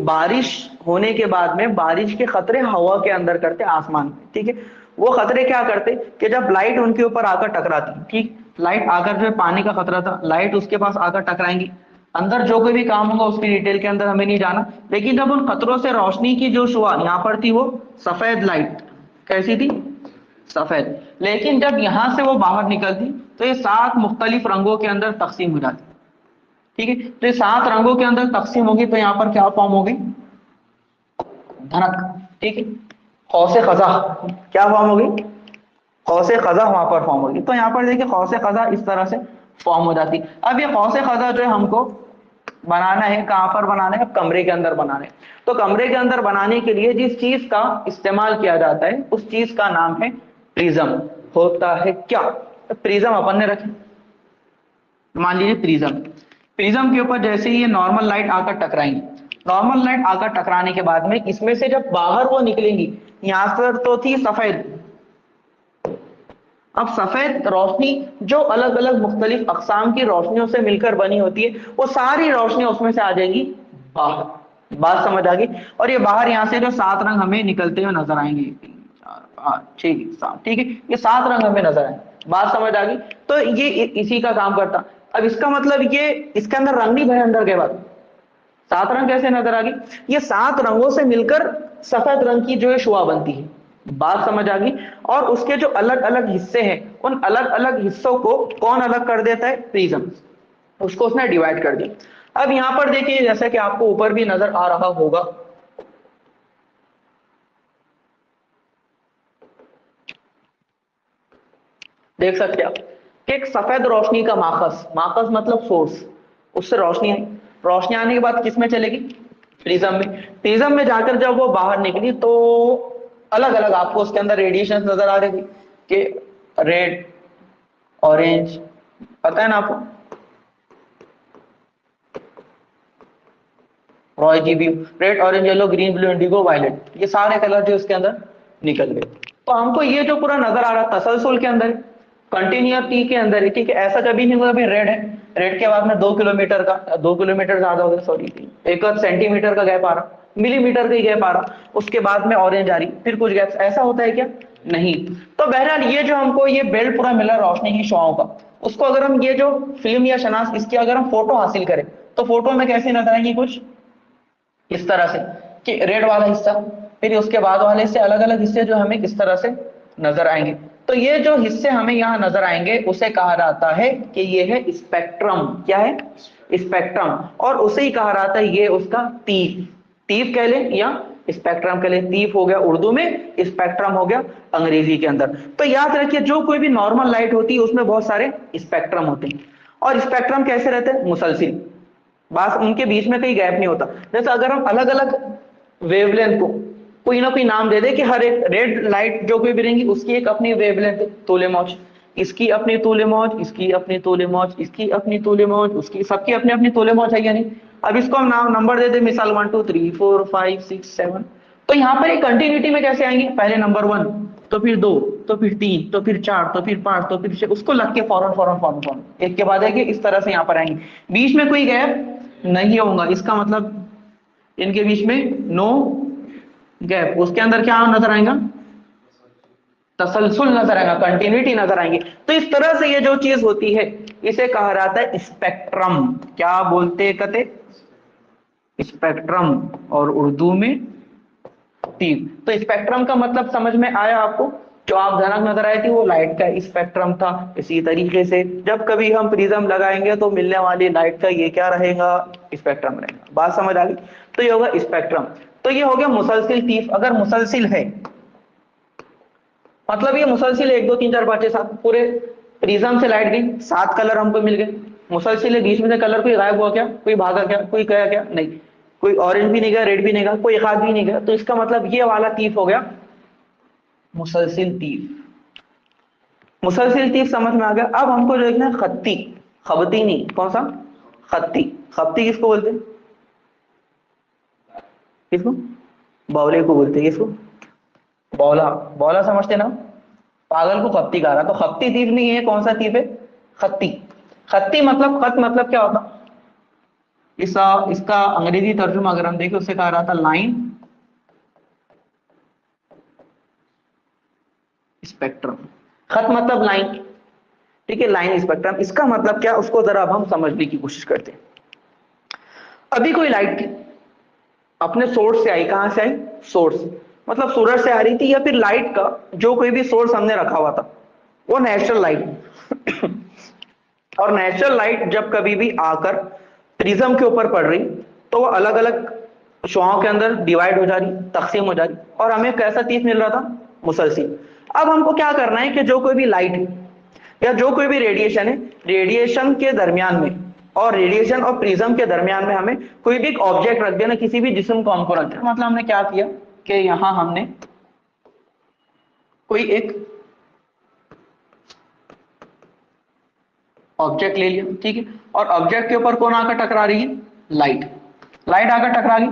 S1: बारिश होने के बाद में बारिश के खतरे हवा के अंदर करते आसमान में, ठीक है। वो खतरे क्या करते कि जब लाइट उनके ऊपर आकर टकराती, ठीक, लाइट आकर जो है पानी का खतरा था, लाइट उसके पास आकर टकराएंगी, अंदर जो कोई भी काम होगा उसकी डिटेल के अंदर हमें नहीं जाना, लेकिन जब उन खतरों से रोशनी की जो शुआ यहाँ पर थी वो सफेद लाइट, कैसी थी, सफेद, लेकिन जब यहां से वो बाहर निकलती तो ये 7 मुख्तलिफ रंगों के अंदर तकसीम हो जाती, ठीक है। तो ये 7 रंगों के अंदर तकसीम होगी तो यहाँ पर क्या फॉर्म होगी, धनक, ठीक है। खौसे खजा क्या फॉर्म होगी, खौसे खजा वहां पर फॉर्म होगी। तो यहाँ पर देखिए खौसे खजा इस तरह से फॉर्म हो जाती। अब ये खौसे खजा जो है हमको बनाना है, कहां पर बनाना है, कमरे के अंदर बनाना है। तो कमरे के अंदर बनाने के लिए जिस चीज का इस्तेमाल किया जाता है उस चीज का नाम है प्रिज्म। होता है क्या, तो प्रिज्म अपन ने रखे, मान लीजिए प्रिज्म, प्रिज्म के ऊपर जैसे ही ये नॉर्मल लाइट आकर टकराएंगी, नॉर्मल लाइट आकर टकराने के बाद में इसमें से जब बाहर वो निकलेंगी, यहां पर तो थी सफेद, अब सफेद रोशनी जो अलग अलग मुख्तलिफ अकसाम की रोशनियों से मिलकर बनी होती है, वो सारी रोशनी उसमें से आ जाएगी बाहर, बात समझ आ गई। और ये बाहर यहाँ से जो 7 रंग हमें निकलते हुए नजर आएंगे, 3 4 5 6 7, ठीक है, ये 7 रंग हमें नजर आएंगे, बात समझ आ गई। तो ये इसी का काम करता। अब इसका मतलब ये इसके अंदर रंग नहीं भरे, अंदर के बाद 7 रंग कैसे नजर आ गई, ये 7 रंगों से मिलकर सफेद रंग की जो है शुआ बनती है, बात समझ आ गई। और उसके जो अलग अलग हिस्से हैं उन अलग अलग हिस्सों को कौन अलग कर देता है, प्रिज्म, उसको उसने डिवाइड कर दिया। अब यहां पर देखिए जैसा कि आपको ऊपर भी नजर आ रहा होगा, देख सकते हैं आप कि एक सफेद रोशनी का माखस, माखस मतलब सोर्स, उससे रोशनी आई, रोशनी आने के बाद किस में चलेगी, प्रिज्म में, प्रिज्म में जाकर जब वो बाहर निकली तो अलग अलग आपको उसके अंदर रेडिएशन नजर आ रही थी कि रेड, ऑरेंज, पता है ना आपको, Roy G Biv, red orange yellow green blue indigo violet, ये सारे कलर जो इसके अंदर निकल गए। तो हमको ये जो पूरा नजर आ रहा तसलसल के अंदर, कंटिन्यूटी के अंदर है, ठीक है, ऐसा कभी नहीं हुआ भाई रेड है, रेड के बाद में 2 किलोमीटर का, 2 किलोमीटर ज्यादा हो गया सॉरी, 1 सेंटीमीटर का गैप आ रहा, मिलीमीटर का ही गैप आ रहा, उसके बाद में ऑरेंज आ रही, फिर कुछ गैप, ऐसा होता है क्या, नहीं। तो बहरहाल ये जो हमको ये बेल्ट पूरा मिला रोशनी की शुआओं का, उसको अगर हम ये जो फिल्म या शनास इसकी अगर हम फोटो हासिल करें तो फोटो में कैसे नजर आएंगी, कुछ इस तरह से कि रेड वाला हिस्सा, फिर उसके बाद वाले हिस्से, अलग अलग हिस्से जो हमें किस तरह से नजर आएंगे। तो ये जो हिस्से हमें यहाँ नजर आएंगे उसे कहा जाता है कि ये है स्पेक्ट्रम, क्या है, स्पेक्ट्रम। और उसे ही कहा जाता है ये उसका तीफ, तीफ कह ले या स्पेक्ट्रम कह ले, तीफ हो गया उर्दू में, स्पेक्ट्रम हो गया अंग्रेजी के अंदर। तो याद रखिए जो कोई भी नॉर्मल लाइट होती है उसमें बहुत सारे स्पेक्ट्रम होते हैं, और स्पेक्ट्रम कैसे रहते हैं, मुसलसिल, बस उनके बीच में कहीं गैप नहीं होता। जैसे अगर हम अलग अलग वेवलेंथ को कोई ना कोई नाम दे दे कि हर एक रेड लाइट जो कोई भी रहेंगी उसकी एक अपनी वेवलेंथ, तूले मौज, इसकी अपनी तूले मौज, इसकी अपनी तूले मौज, इसकी अपनी तूले मौज, उसकी, सबकी अपनी अपनी तूले मौज है या नहीं। अब इसको हम नाम नंबर दे दे, मिसाल 1 2 3 4 5 6 7, तो यहाँ पर एक कंटिन्यूटी में कैसे आएंगे, पहले नंबर 1, तो फिर 2, तो फिर 3, तो फिर 4, तो फिर 5, तो फिर 6, उसको लग के फौरन फौरन फौरन फौरन एक के बाद है कि इस तरह से यहाँ पर आएंगे, बीच में कोई गैप नहीं होगा, इसका मतलब इनके बीच में नो गैप, उसके अंदर क्या नजर आएगा, तसलसल नजर आएगा, कंटिन्यूटी नजर आएंगे। तो इस तरह से ये जो चीज होती है इसे कहा जाता है स्पेक्ट्रम, क्या बोलते कते, स्पेक्ट्रम, और उर्दू में तीर। तो स्पेक्ट्रम का मतलब समझ में आया आपको, जो आप धनक नजर आई थी वो लाइट का स्पेक्ट्रम था। इसी तरीके से जब कभी हम प्रिज्म लगाएंगे तो मिलने वाली लाइट का ये क्या रहेगा, स्पेक्ट्रम रहेगा, बात समझ आ गई। तो ये होगा स्पेक्ट्रम। तो ये हो गया मुसलसिल तीफ। अगर मुसलसिल है मतलब ये मुसलसिल 1 2 3 4 5 6 7, पूरे प्रिज्म से लाइट गई, 7 कलर हमको मिल गए, मुसलसिल है, बीच में से कलर कोई गायब हुआ क्या, कोई भागा क्या, कोई गया क्या, नहीं, कोई ऑरेंज भी नहीं गया, रेड भी नहीं गया, कोई एक आध भी नहीं गया। तो इसका मतलब ये वाला तीफ हो गया मुसलसिल तीफ। मुसलसिल तीफ समझ में आ गया। अब हमको जो देखना है खत्ती, खबती नहीं, कौन सा, खत्ती। खत्ती किसको बोलते हैं, किसको, बावले को बोलते हैं, किसको, बौला, बौला समझते ना, पागल को खप्ती कह रहा, तो खप्ती तीर नहीं है, कौन सा तीर है, खत्ती। खत्ती मतलब, खत मतलब क्या होता, इसका अंग्रेजी तर्जुमा अगर हम देखें उससे कहा रहा था लाइन स्पेक्ट्रम। खत मतलब लाइन, ठीक है, लाइन स्पेक्ट्रम, इसका मतलब क्या, उसको जरा अब हम समझने की कोशिश करते हैं। अभी कोई लाइट थी, अपने सोर्स से आई, कहां से आई, सोर्स, मतलब सूरज से आ रही थी, या फिर लाइट का जो कोई भी सोर्स हमने रखा हुआ था वो नेचुरल लाइट और नेचुरल लाइट जब कभी भी आकर प्रिज्म के ऊपर पड़ रही तो वो अलग अलग शुआओं के अंदर डिवाइड हो जा रही, तकसीम हो जा रही, और हमें कैसा चीज मिल रहा था, मुसलसिल। अब हमको क्या करना है कि जो कोई भी लाइट है या जो कोई भी रेडिएशन है, रेडिएशन के दरमियान में और रेडिएशन और प्रिज्म के दरमियान में हमें कोई भी एक ऑब्जेक्ट रख देना, किसी भी जिस्म को हमको रख देना। मतलब हमने क्या किया कि यहां हमने कोई एक ऑब्जेक्ट ले लिया, ठीक है, और ऑब्जेक्ट के ऊपर कौन आकर टकरा रही है, लाइट, लाइट आकर टकरा रही।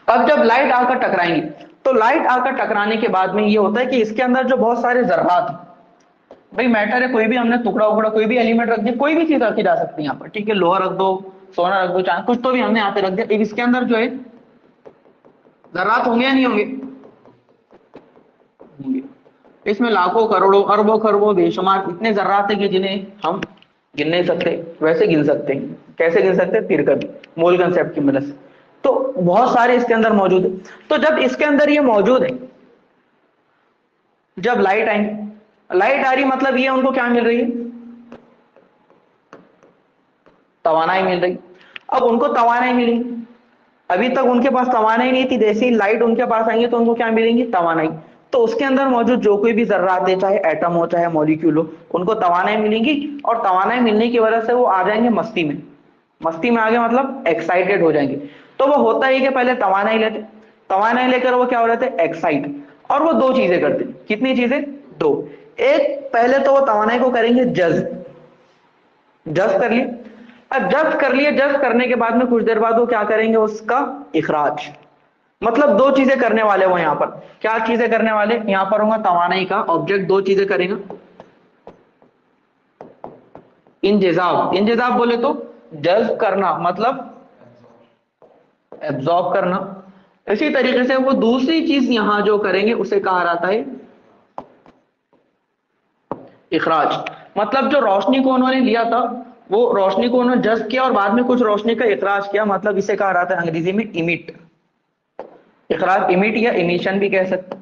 S1: अब जब लाइट आकर टकराएंगी तो लाइट आकर टकराने के बाद में ये होता है कि इसके अंदर जो बहुत सारे जर्रात, भाई मैटर है, कोई भी हमने टुकड़ा उकड़ा कोई भी एलिमेंट रख दिया, कोई भी चीज रखी जा सकती है यहाँ पर, ठीक है, लोहा रख दो, सोना रख दो, चांदी, कुछ तो भी हमने यहाँ पे रख दिया। अब इसके अंदर जो है जर्रात होंगे या नहीं होंगे, होंगे। इसमें लाखों करोड़ों अरबों खरबों बेशुमार इतने जर्रात है कि जिन्हें हम गिन नहीं सकते, वैसे गिन सकते हैं, कैसे गिन सकते हैं, फिर कभी मोल कंसेप्ट की मदद से। तो बहुत सारे इसके अंदर मौजूद है। तो जब इसके अंदर ये मौजूद है, जब लाइट आई, लाइट आ रही मतलब ये उनको क्या मिल रही है, तवानाई मिल रही। अब उनको तवानाई मिली, अभी तक उनके पास तवानाई नहीं थी, जैसे ही लाइट उनके पास आएंगे तो उनको क्या मिलेंगी, तवानाई। तो उसके अंदर मौजूद जो कोई भी जर्रात है, चाहे एटम हो चाहे मॉलिक्यूल हो, उनको तवानाई मिलेंगी, और तवानाई मिलने की वजह से वो आ जाएंगे मस्ती में। मस्ती में आ गए मतलब एक्साइटेड हो जाएंगे। तो वो होता ही कि पहले तवानाई लेते, तवानाई लेकर वो क्या हो रहे थे, एक्साइट, और वो दो चीजें करते, कितनी चीजें, दो। एक, पहले तो वो तवानाई को करेंगे जज्ब, जज्ब कर लिए। अब जज्ब कर लिए, जज्ब करने के बाद में कुछ देर बाद वो क्या करेंगे, उसका इखराज, मतलब दो चीजें करने वाले वो यहाँ पर, क्या चीजें करने वाले, यहाँ पर होगा तवानाई का ऑब्जेक्ट दो चीजें करेगा, इंजेजाब, इंजेजाब बोले तो जज्ब करना, मतलब एब्जॉर्ब करना। इसी तरीके से वो दूसरी चीज यहां जो करेंगे उसे कहा जाता है इखराज, मतलब जो रोशनी को उन्होंने लिया था वो रोशनी को उन्होंने जज्ब किया और बाद में कुछ रोशनी का इखराज किया, मतलब इसे कहा जाता है अंग्रेजी में इमिट। इखराज, इमिट या इमिशन भी कह सकते,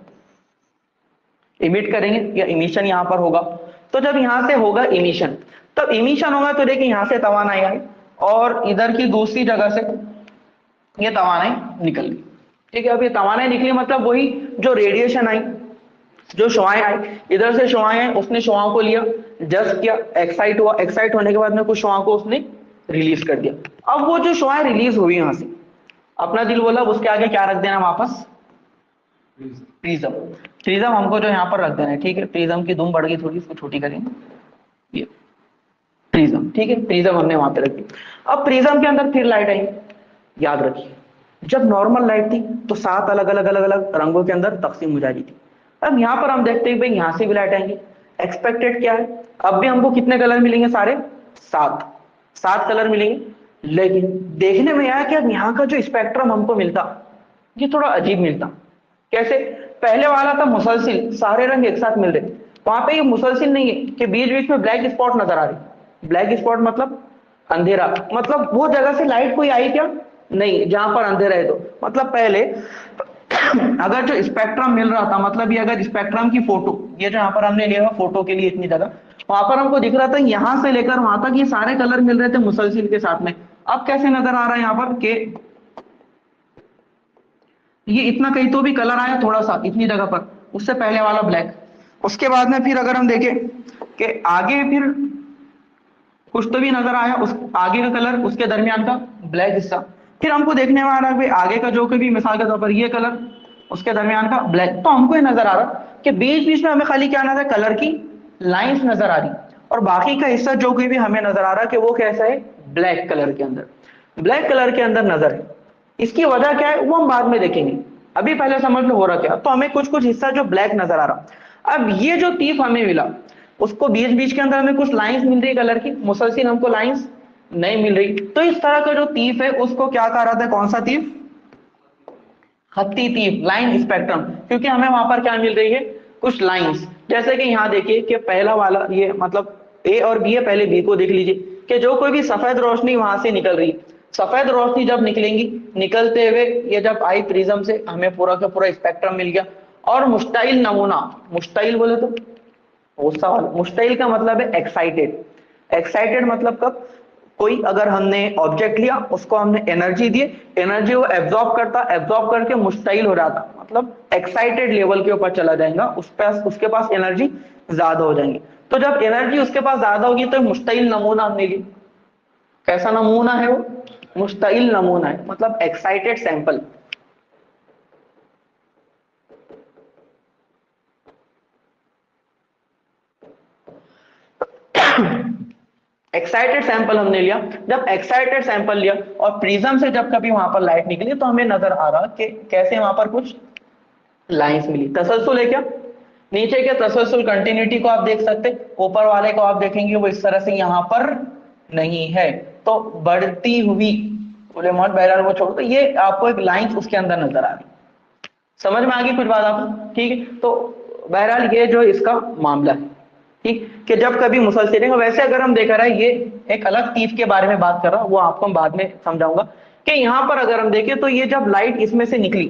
S1: इमिट करेंगे या इमिशन यहां पर होगा। तो जब यहां से होगा इमिशन, तब इमिशन होगा तो देखिए यहां से तवानाई आई और इधर की दूसरी जगह से ये तवानाई निकल गई, ठीक है। अब ये तवानाई निकली मतलब वही जो रेडिएशन आई, जो शुआएं आई, इधर से शुआएं आई, उसने शुआओं को लिया, जस्ट किया, एक्साइट हुआ, एक्साइट होने के बाद में कुछ शुआओं को उसने रिलीज कर दिया। अब वो जो शुआएं रिलीज हुई यहां से, अपना दिल बोला उसके आगे क्या रख देना वापस, प्रिज्म। प्रिज्म हमको जो यहाँ पर रख देना है, ठीक है, प्रिज्म की दुम बढ़ गई थोड़ी, इसको छोटी करेंगे, ये प्रिज्म, ठीक है, प्रिज्म हमने वहां पे रख दी। अब प्रिज्म के अंदर फिर लाइट आई, याद रखिए जब नॉर्मल लाइट थी तो सात अलग अलग अलग अलग रंगों के अंदर तकसीम हो जाती थी। अब यहां पर हम देखते हैं भाई यहां से भी लाइट आएंगी, एक्सपेक्टेड क्या है, अब भी हमको कितने कलर मिलेंगे, सारे सात, सात कलर मिलेंगे। लेकिन देखने में आया कि यहाँ का जो स्पेक्ट्रम हमको मिलता ये थोड़ा अजीब मिलता। कैसे, पहले वाला था मुसलसिल, सारे रंग एक साथ मिल रहे, वहां पे ये मुसलसिल नहीं है कि बीच बीच में ब्लैक स्पॉट नजर आ रही। ब्लैक स्पॉट मतलब अंधेरा, मतलब वो जगह से लाइट कोई आई क्या, नहीं, जहां पर अंधेरा है। तो मतलब पहले अगर जो स्पेक्ट्रम मिल रहा था, मतलब ये अगर स्पेक्ट्रम की फोटो, ये जो यहाँ पर हमने लिया फोटो के लिए इतनी जगह, वहां पर हमको दिख रहा था यहां से लेकर वहां तक ये सारे कलर मिल रहे थे मुसलसिल के साथ में। अब कैसे नजर आ रहा है यहाँ पर कि ये इतना कहीं तो भी कलर आया थोड़ा सा इतनी जगह पर, उससे पहले वाला ब्लैक, उसके बाद में फिर अगर हम देखें कि आगे फिर कुछ तो भी नजर आया, उस आगे का कलर उसके दरमियान का ब्लैक हिस्सा, फिर हमको देखने में आ रहा है भाई आगे का जो भी मिसाल के तौर पर ये कलर उसके दरमियान का ब्लैक। तो हमको ये नजर आ रहा कि बीच बीच में हमें खाली क्या नजर, कलर की लाइंस नजर आ रही, और बाकी का हिस्सा जो कोई भी हमें नजर आ रहा कि वो कैसा है, ब्लैक कलर के अंदर, ब्लैक कलर के अंदर नजर है। इसकी वजह क्या है वो हम बाद में देखेंगे, अभी पहले समझ लो हो रहा क्या। तो हमें कुछ कुछ हिस्सा जो ब्लैक नजर आ रहा। अब ये जो तीफ हमें मिला, उसको बीच बीच के अंदर हमें कुछ लाइंस मिल रही है कलर की, मुसलसिल हमको लाइंस नहीं मिल रही। तो इस तरह का जो तीफ है उसको क्या कहा जाता है, कौन सा तीफ? खत्ती तीफ, लाइन स्पेक्ट्रम। क्योंकि हमें वहां पर क्या मिल रही है, कुछ लाइंस। जैसे कि यहाँ देखिए कि पहला वाला ये मतलब ए और बी है, पहले बी को देख लीजिए कि जो कोई भी सफेद रोशनी वहां से निकल रही है, सफेद रोशनी जब निकलेंगी, निकलते हुए ये जब आई प्रिज्म से हमें पूरा का पूरा स्पेक्ट्रम मिल गया। और मुश्ताइल नमूना, मुश्ताइल बोले तो वो सवाल, मुश्ताइल का मतलब है एक्साइटेड। एक्साइटेड मतलब कब, कोई अगर हमने ऑब्जेक्ट लिया, उसको हमने एनर्जी दी, एनर्जी वो एब्जॉर्ब करता, एब्जॉर्ब करके मुश्ताइल हो जाता, मतलब एक्साइटेड लेवल के ऊपर चला जाएगा, उसके पास एनर्जी ज्यादा हो जाएंगी। तो जब एनर्जी उसके पास ज्यादा होगी तो मुश्ताइल नमूना हमने ली। कैसा नमूना है वो? मुश्ताइल नमूना है, मतलब एक्साइटेड सैंपल। एक्साइटेड सैंपल हमने लिया। जब एक्साइटेड सैंपल लिया और प्रिज्म से जब कभी वहां पर लाइट निकली, तो हमें नजर आ रहा कि कैसे वहां पर कुछ लाइंस मिली। तसलसल है क्या? नीचे के तसलसल कंटिन्यूटी को आप देख सकते, ऊपर वाले को आप देखेंगे वो इस तरह से यहां पर नहीं है। तो बढ़ती हुई, बोले मोहम्मद बहरहाल वो छोड़ो, तो ये आपको एक लाइन उसके अंदर नजर आ रही। समझ में आ गई कुछ बात आपको? ठीक है। तो बहरहाल ये जो इसका मामला है, ठीक, कि जब कभी मुसलसिल, वैसे अगर हम देखा रहा है, ये एक अलग तीफ के बारे में बात कर रहा हूं, वो आपको हम बाद में समझाऊंगा। कि यहां पर अगर हम देखें तो ये जब लाइट इसमें से निकली,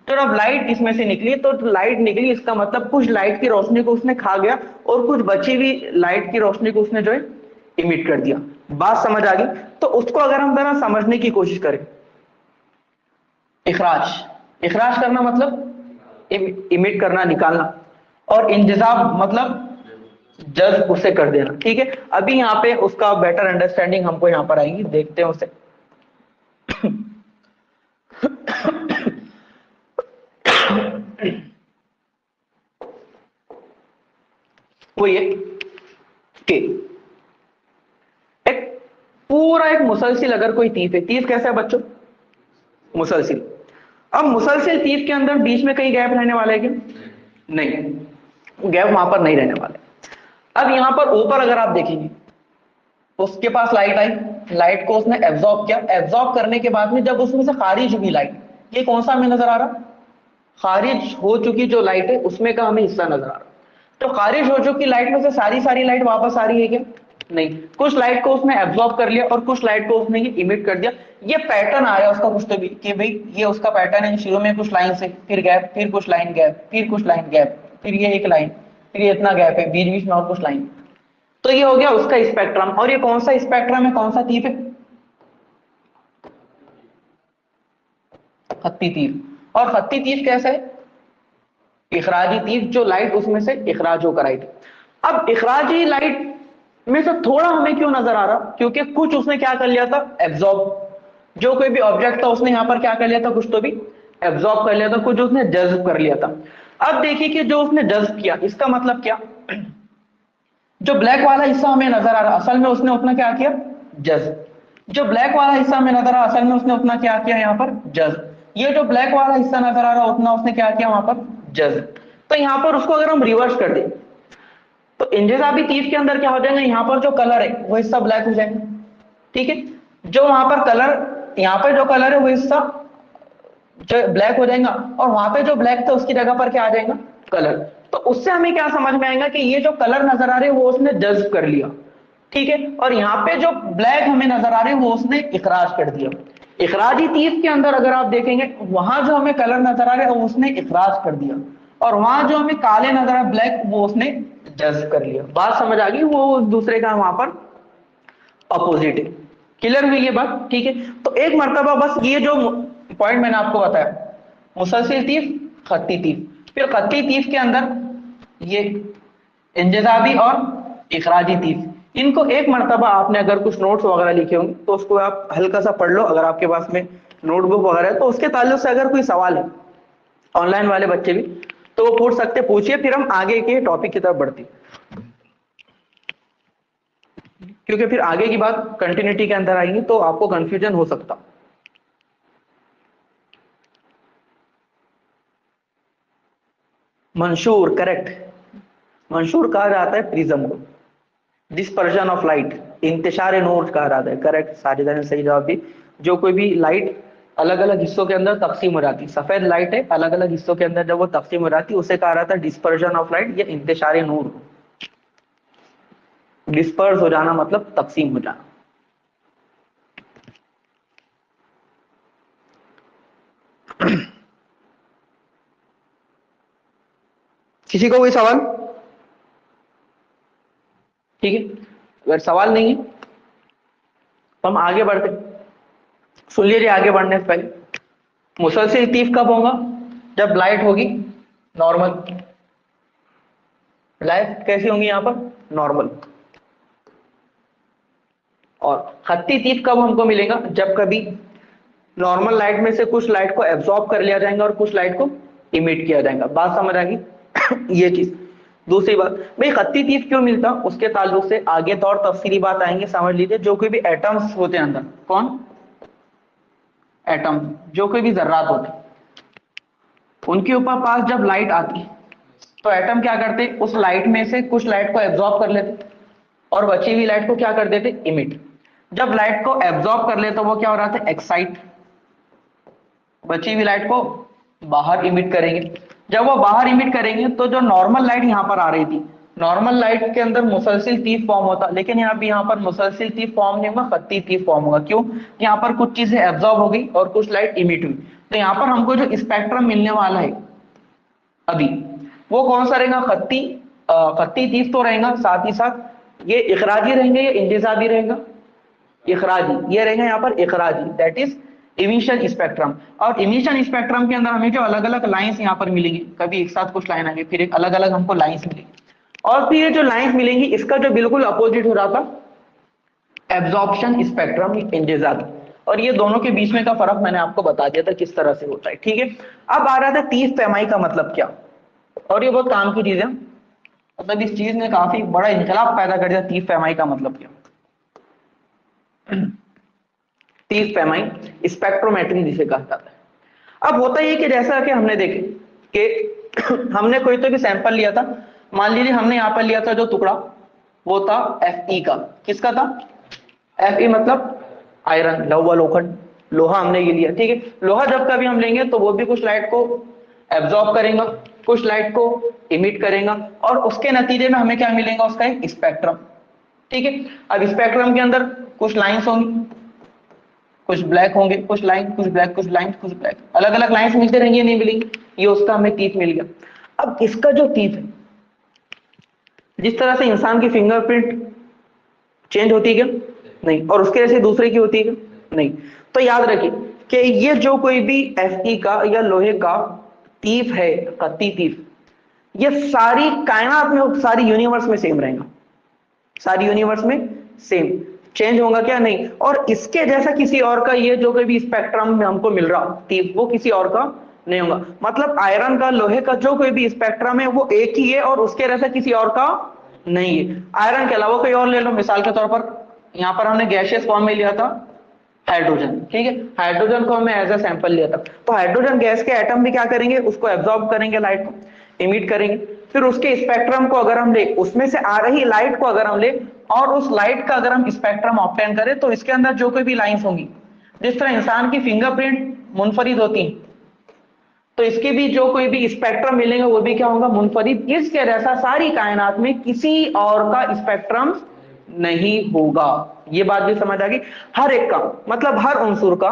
S1: तो जब लाइट इसमें से निकली, तो लाइट निकली, इसका मतलब कुछ लाइट की रोशनी को उसने खा गया और कुछ बची हुई लाइट की रोशनी को उसने जो है इमिट कर दिया। बात समझ आ गई? तो उसको अगर हम जरा समझने की कोशिश करें, इखराज, इखराज करना मतलब इमिट करना, निकालना। और इंतजाम मतलब जज उसे कर देना। ठीक है, अभी यहाँ पे उसका बेटर अंडरस्टैंडिंग हमको यहाँ पर आएगी, देखते हैं उसे। वो ये कि एक पूरा एक मुसलसिल अगर कोई तीफ है, तीफ कैसा है बच्चों? मुसलसिल। अब मुसलसिल तीफ के अंदर बीच में कहीं गैप रहने वाला है क्या? नहीं, गैप वहां पर नहीं रहने वाले। अब यहां पर ऊपर अगर आप देखेंगे, उसके पास लाइट आई, लाइट को उसने एब्जॉर्ब किया, एब्जॉर्ब करने के बाद में जब उसमें से खारिज हुई लाइट, ये कौन सा हमें नजर आ रहा? खारिज हो चुकी जो लाइट है उसमें का हमें हिस्सा नजर आ रहा। तो खारिज हो चुकी लाइट में से सारी सारी लाइट वापस आ रही है क्या? नहीं, कुछ लाइट को उसने एब्जॉर्ब कर लिया और कुछ लाइट को उसने इमिट कर दिया। ये पैटर्न आया उसका कुछ तो भी, कि भाई ये उसका पैटर्न है, शुरू में कुछ लाइन से, फिर गैप, फिर कुछ लाइन गैप, फिर कुछ लाइन गैप, फिर ये एक लाइन, फिर ये इतना गैप है, बीच बीच में और कुछ लाइन। तो ये हो गया उसका स्पेक्ट्रम। और ये कौन सा स्पेक्ट्रम है, कौन सा तीर है? खत्ती तीर। और खत्ती तीर कैसा है? इखराजी तीर, जो लाइट उसमें से इखराज होकर आई थी। अब इखराजी लाइट में से थोड़ा हमें क्यों नजर आ रहा? क्योंकि कुछ उसने क्या कर लिया था, एब्जॉर्ब। जो कोई भी ऑब्जेक्ट था उसने यहां पर क्या कर लिया था, कुछ तो भी एब्जॉर्ब कर लिया था, कुछ उसने जज्ब कर लिया था। अब देखिए कि जो उसने जज्ब किया, इसका मतलब क्या? जो ब्लैक वाला हिस्सा हमें नजर आ रहा, असल में उसने उतना क्या किया, जज्ब। जो ब्लैक वाला हिस्सा हमें नजर आ रहा, असल में उसने उतना क्या किया यहाँ पर, जज्ब। ये जो ब्लैक वाला हिस्सा नजर आ रहा, उतना उसने क्या किया वहां पर, जज्ब। तो यहाँ पर उसको अगर हम रिवर्स कर दें, तो इंजेजाबी तीर के अंदर क्या हो जाएगा, यहाँ पर जो कलर है वो हिस्सा ब्लैक हो जाएगा। ठीक है, जो वहां पर कलर, यहाँ पर जो कलर है वो हिस्सा जो ब्लैक हो जाएगा, और वहां पे जो ब्लैक था उसकी जगह पर क्या आ जाएगा, कलर। तो उससे हमें क्या समझ में आएगा कि ये जो कलर नजर आ रहे हैं वो उसने जज्ब कर लिया। ठीक है, और यहाँ पे जो ब्लैक हमें नजर आ रहे हैं वो उसने इखराज कर दिया। इखराजी तीर के अंदर अगर आप देखेंगे, वहां जो हमें कलर नजर आ रहे हैं वो उसने इखराज कर दिया, और वहां जो हमें काले नजर आ ब्लैक, वो उसने जज्ब कर लिया। बात समझ आ गई? वो दूसरे का वहां पर अपोजिट है। क्लियर हुई ये बात? ठीक है, तो एक मर्तबा बस ये जो पॉइंट मैंने आपको बताया, मुसलसिल तीर, खत्ती तीर, फिर खत्ती तीर के अंदर ये इंजजाबी और इखराजी तीर, इनको एक मर्तबा आपने अगर कुछ नोट्स वगैरह लिखे होंगे तो उसको आप हल्का सा पढ़ लो। अगर आपके पास में नोटबुक वगैरह है तो उसके ताल्लुक से अगर कोई सवाल है, ऑनलाइन वाले बच्चे भी तो वो पूछ सकते, पूछिए, फिर हम आगे के टॉपिक की तरफ बढ़ते, क्योंकि फिर आगे की बात कंटिन्यूटी के अंदर आएगी तो आपको कंफ्यूजन हो सकता। मंशूर, करेक्ट। मंशूर कहा जाता है प्रिज्म को। डिस्पर्जन ऑफ लाइट, इंतशार नूर कहा जाता है, करेक्ट। साजिदा ने सही जवाब दी। जो कोई भी लाइट अलग अलग हिस्सों के अंदर तकसीम हो जाती, सफेद लाइट है अलग अलग हिस्सों के अंदर जब वो तकसीम हो जाती है उसे कहा जाता है डिस्पर्जन ऑफ लाइट या इंतशार नूर। डिस्पर्स हो जाना मतलब तकसीम हो जाना। किसी को कोई सवाल? ठीक है, अगर सवाल नहीं है तो हम आगे बढ़ते। सुन लीजिए, आगे बढ़ने से पहले, मुसलसल तीफ कब होगा? जब लाइट होगी नॉर्मल। लाइट कैसी होंगी यहां पर? नॉर्मल। और खत्ती तीफ कब हमको मिलेगा? जब कभी नॉर्मल लाइट में से कुछ लाइट को एब्जॉर्ब कर लिया जाएगा और कुछ लाइट को इमिट किया जाएगा। बात समझ आ गई? ये चीज। दूसरी बात, भाई खत्ती तीफ क्यों मिलता, उसके ताल्लुक से आगे तो और तफसीली बात आएंगे, समझ लीजिए। जो कोई भी एटम्स होते हैं अंदर, कौन? एटम, जो कोई भी जर्रात होते हैं, उनके ऊपर पास जब लाइट आती है तो एटम क्या करते, उस लाइट में से कुछ लाइट को एब्जॉर्ब कर लेते और बची हुई लाइट को क्या कर देते? इमिट। जब लाइट को एब्जॉर्ब कर ले तो वो क्या हो रहा था? एक्साइट। बची हुई लाइट को बाहर इमिट करेंगे। जब वो बाहर इमिट करेंगे तो जो नॉर्मल लाइट यहां पर आ रही थी, नॉर्मल लाइट के अंदर मुसलसिल तीफ फॉर्म होता, लेकिन यहाँ भी यहाँ पर मुसलसिल तीफ फॉर्म नहीं होगा, खत्ती तीफ फॉर्म होगा। क्यों? यहाँ पर कुछ चीजें एब्जॉर्ब हो गई और कुछ लाइट इमिट हुई। तो यहाँ पर हमको जो स्पेक्ट्रम मिलने वाला है अभी, वो कौन सा रहेगा? खत्ती तीफ तो रहेगा, साथ ही साथ ये इखराजी रहेंगे या इंजिजाबी रहेगा? इखराजी। ये रहेगा यहाँ पर इखराजी, दैट इज इमिशन स्पेक्ट्रम। और इमिशन स्पेक्ट्रम के अंदर हमें जो अलग अलग लाइंस यहाँ पर मिलेंगी, कभी एक साथ कुछ लाइन आएंगे, फिर एक अलग अलग हमको लाइंस मिलेंगी, और फिर ये जो लाइंस मिलेंगी इसका जो बिल्कुल अपोजिट हो रहा था, एब्जॉर्प्शन स्पेक्ट्रम, इंजिजाबी। और ये दोनों के बीच में का फर्क मैंने आपको बता दिया था किस तरह से होता है। ठीक है, अब आ रहा था तीस पैमाई का मतलब क्या, और ये बहुत काम की चीज है, मतलब इस चीज ने काफी बड़ा इंकलाब पैदा कर दिया। तीस पैमाई का मतलब क्या? तीस पैमाई स्पेक्ट्रोमेट्री जिसे कहा जाता है। अब होता ये कि जैसा कि हमने देखे कि हमने कोई तो भी सैंपल लिया था, मान लीजिए हमने यहां पर लिया था जो टुकड़ा, वो था Fe का। किसका था? Fe मतलब आयरन, लौह लोखंड, लोहा हमने ये लिया। ठीक है, लोहा जब कभी हम लेंगे तो वो भी कुछ लाइट को एब्जॉर्ब करेगा, कुछ लाइट को इमिट करेगा, और उसके नतीजे में हमें क्या मिलेगा? उसका एक स्पेक्ट्रम। ठीक है, अब स्पेक्ट्रम के अंदर कुछ लाइंस होंगी, कुछ ब्लैक होंगे, कुछ लाइन, कुछ ब्लैक, कुछ लाइन, कुछ ब्लैक, अलग अलग लाइंस मिलते रहेंगे, नहीं मिलेंगी। ये उसका हमें तीत मिल गया। अब इसका जो तीत है, जिस तरह से इंसान की फिंगरप्रिंट चेंज होती है क्या? नहीं। और उसके जैसे दूसरे की होती है क्या? नहीं। तो याद रखिए कि ये जो कोई भी Fe का या लोहे का तीफ है, कत्ती तीफ, ये सारी कायनात में, सारी यूनिवर्स में सेम रहेगा, सारी यूनिवर्स में सेम। चेंज होगा क्या? नहीं। और इसके जैसा किसी और का ये जो कोई भी स्पेक्ट्रम में हमको मिल रहा तीफ, वो किसी और का नहीं होगा। मतलब आयरन का, लोहे का जो कोई भी स्पेक्ट्रम है वो एक ही है और उसके जैसा किसी और का नहीं है। आयरन के अलावा कोई और ले लो, मिसाल के तौर पर यहां पर हमने गैसियस फॉर्म में लिया था हाइड्रोजन। ठीक है, हाइड्रोजन को हमने एज अ सैंपल लिया था। तो हाइड्रोजन गैस के एटम भी क्या करेंगे? उसको एब्जॉर्ब करेंगे, लाइट को इमिट करेंगे। फिर उसके स्पेक्ट्रम को अगर हम ले, उसमें से आ रही लाइट को अगर हम ले और उस लाइट का अगर हम स्पेक्ट्रम ऑब्टेन करें, तो इसके अंदर जो कोई भी लाइंस होंगी, जिस तरह इंसान की फिंगरप्रिंट मुनफरिद होती है, तो इसके भी जो कोई भी स्पेक्ट्रम मिलेंगे वो भी क्या होगा? मुनफरिद। इसके जैसा सारी कायनात में किसी और का स्पेक्ट्रम नहीं होगा। ये बात भी समझ आ गई? हर एक का मतलब हर उनसुर का,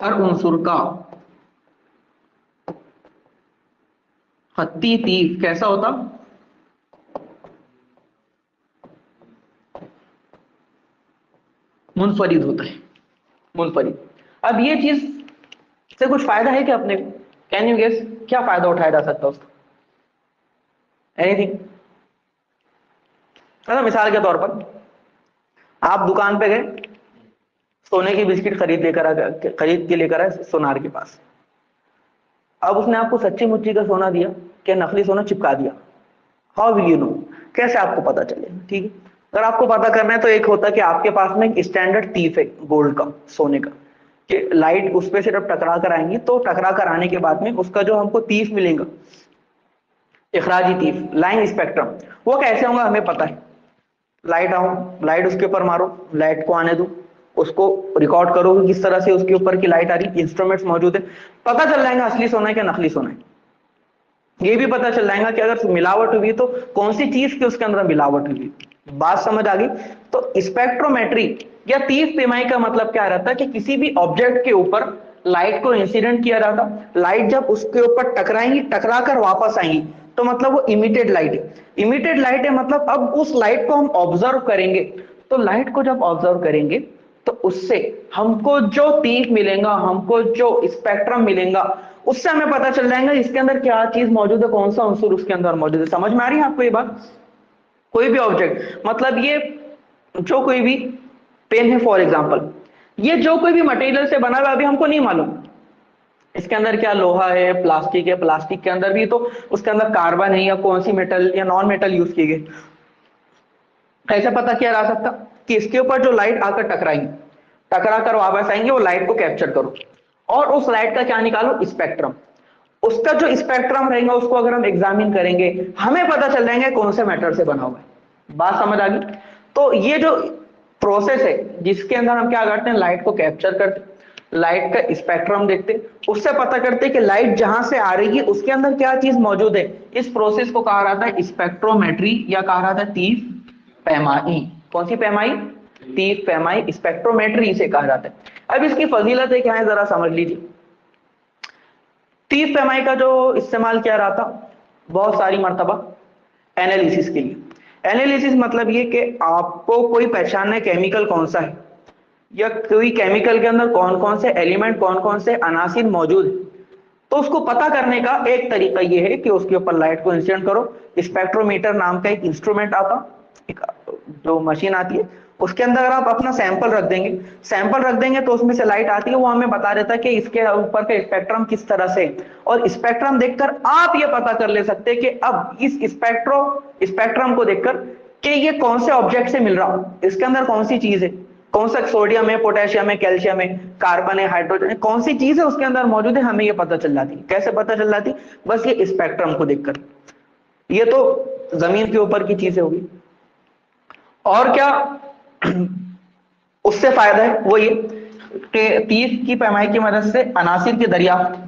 S1: हर उनसुर का खत्ती तीफ कैसा होता? मुनफरिद होता है, मुनफरिद। अब ये चीज से कुछ फायदा है क्या अपने को? कैन यू गेस क्या फायदा उठाया जा सकता है उसका? एनीथिंग? मतलब मिसाल के तौर पर आप दुकान पे गए, सोने की बिस्किट खरीद के लेकर आए सोनार के पास। अब उसने आपको सच्ची मुच्ची का सोना दिया क्या नकली सोना चिपका दिया? How will you know? कैसे आपको पता चलेगा? ठीक है, अगर आपको पता करना है तो एक होता है कि आपके पास में एक स्टैंडर्ड तीफ है गोल्ड का, सोने का, कि लाइट उस पे सिर्फ टकरा कर आएंगी, तो टकरा कर आने के बाद में उसका जो हमको तीफ मिलेगा, इखराजी तीफ, लाइन स्पेक्ट्रम, वो कैसे होगा हमें पता है। लाइट आओ, लाइट उसके ऊपर मारो, लाइट को आने दो, उसको रिकॉर्ड करो कि किस तरह से उसके ऊपर की लाइट आ रही, इंस्ट्रूमेंट्स मौजूद है, पता चल जाएगा असली सोना है क्या नकली सोना है। ये भी पता चल जाएगा कि अगर मिलावट हुई तो कौन सी चीज की उसके अंदर मिलावट हुई। बात समझ आ गई। तो स्पेक्ट्रोमेट्री या तीफ पेमाई का मतलब क्या रहता है कि किसी भी ऑब्जेक्ट के ऊपर लाइट को इंसिडेंट किया जाता, लाइट जब उसके ऊपर टकराएंगी, टकरा कर वापस आएंगी, तो मतलब वो इमिटेड लाइट है। इमिटेड लाइट है मतलब अब उस लाइट को हम ऑब्जर्व करेंगे, तो लाइट को जब ऑब्जर्व करेंगे तो उससे हमको जो तीफ मिलेगा, हमको जो स्पेक्ट्रम मिलेगा, उससे हमें पता चल जाएगा इसके अंदर क्या चीज मौजूद है, कौन सा अंसुर उसके अंदर मौजूद है। समझ में आ रही है आपको ये बात? कोई भी ऑब्जेक्ट, मतलब ये जो कोई भी पेन है फॉर एग्जांपल, ये जो कोई भी मटेरियल से बना हुआ अभी हमको नहीं मालूम इसके अंदर क्या लोहा है, प्लास्टिक है, प्लास्टिक के अंदर भी तो उसके अंदर कार्बन है या कौन सी मेटल या नॉन मेटल यूज की गई। कैसे पता किया जा सकता कि इसके ऊपर जो लाइट आकर टकराएंगे, टकरा कर वापस आएंगे, वो लाइट को कैप्चर करो और उस लाइट का क्या निकालो, स्पेक्ट्रम। उसका जो स्पेक्ट्रम रहेगा उसको अगर हम एग्जामिन करेंगे, हमें पता चल जाएंगे कौन से मैटर से बना हुआ है। बात समझ आ गई? तो ये जो प्रोसेस है जिसके अंदर हम क्या करते हैं, लाइट को कैप्चर करते, लाइट का स्पेक्ट्रम देखते, उससे पता करते कि लाइट जहां से आ रही है उसके अंदर क्या चीज मौजूद है। इस प्रोसेस को कहा जाता है स्पेक्ट्रोमेट्री या कहा जाता है तीफ पैमाई। कौन सी पैमाई? तीफ पैमाई, स्पेक्ट्रोमेट्री इसे कहा जाता है। अब इसकी फजीलत है क्या है जरा समझ लीजिए। तीफ पैमाई का जो इस्तेमाल किया रहा था बहुत सारी मर्तबा एनालिसिस के लिए। एनालिसिस मतलब ये कि आपको कोई पहचानना है केमिकल कौन सा है, या कोई केमिकल के अंदर कौन कौन से एलिमेंट, कौन कौन से अनासिर मौजूद है, तो उसको पता करने का एक तरीका यह है कि उसके ऊपर लाइट को इंसिडेंट करो। स्पेक्ट्रोमीटर नाम का एक इंस्ट्रूमेंट आता, एक जो मशीन आती है, उसके अंदर अगर आप अपना सैंपल रख देंगे तो उसमें से लाइट आती है, वो हमें बता देता है कि इसके ऊपर का स्पेक्ट्रम किस तरह से। और स्पेक्ट्रम देखकर आप ये पता कर ले सकते हैं कि अब इस स्पेक्ट्रम को देखकर कि ये कौन से ऑब्जेक्ट से मिल रहा, इसके अंदर कौन सी चीज है, कौन सा सोडियम है, पोटेशियम है, कैल्शियम है, कार्बन है, हाइड्रोजन है, कौन सी चीज है उसके अंदर मौजूद है, हमें ये पता चल जाती है। कैसे पता चल जाती? बस ये स्पेक्ट्रम को देखकर। ये तो जमीन के ऊपर की चीजें होगी। और क्या उससे फायदा है? वो ये तीफ की पैमाई की मदद से अनासिर की दरियाफ्त।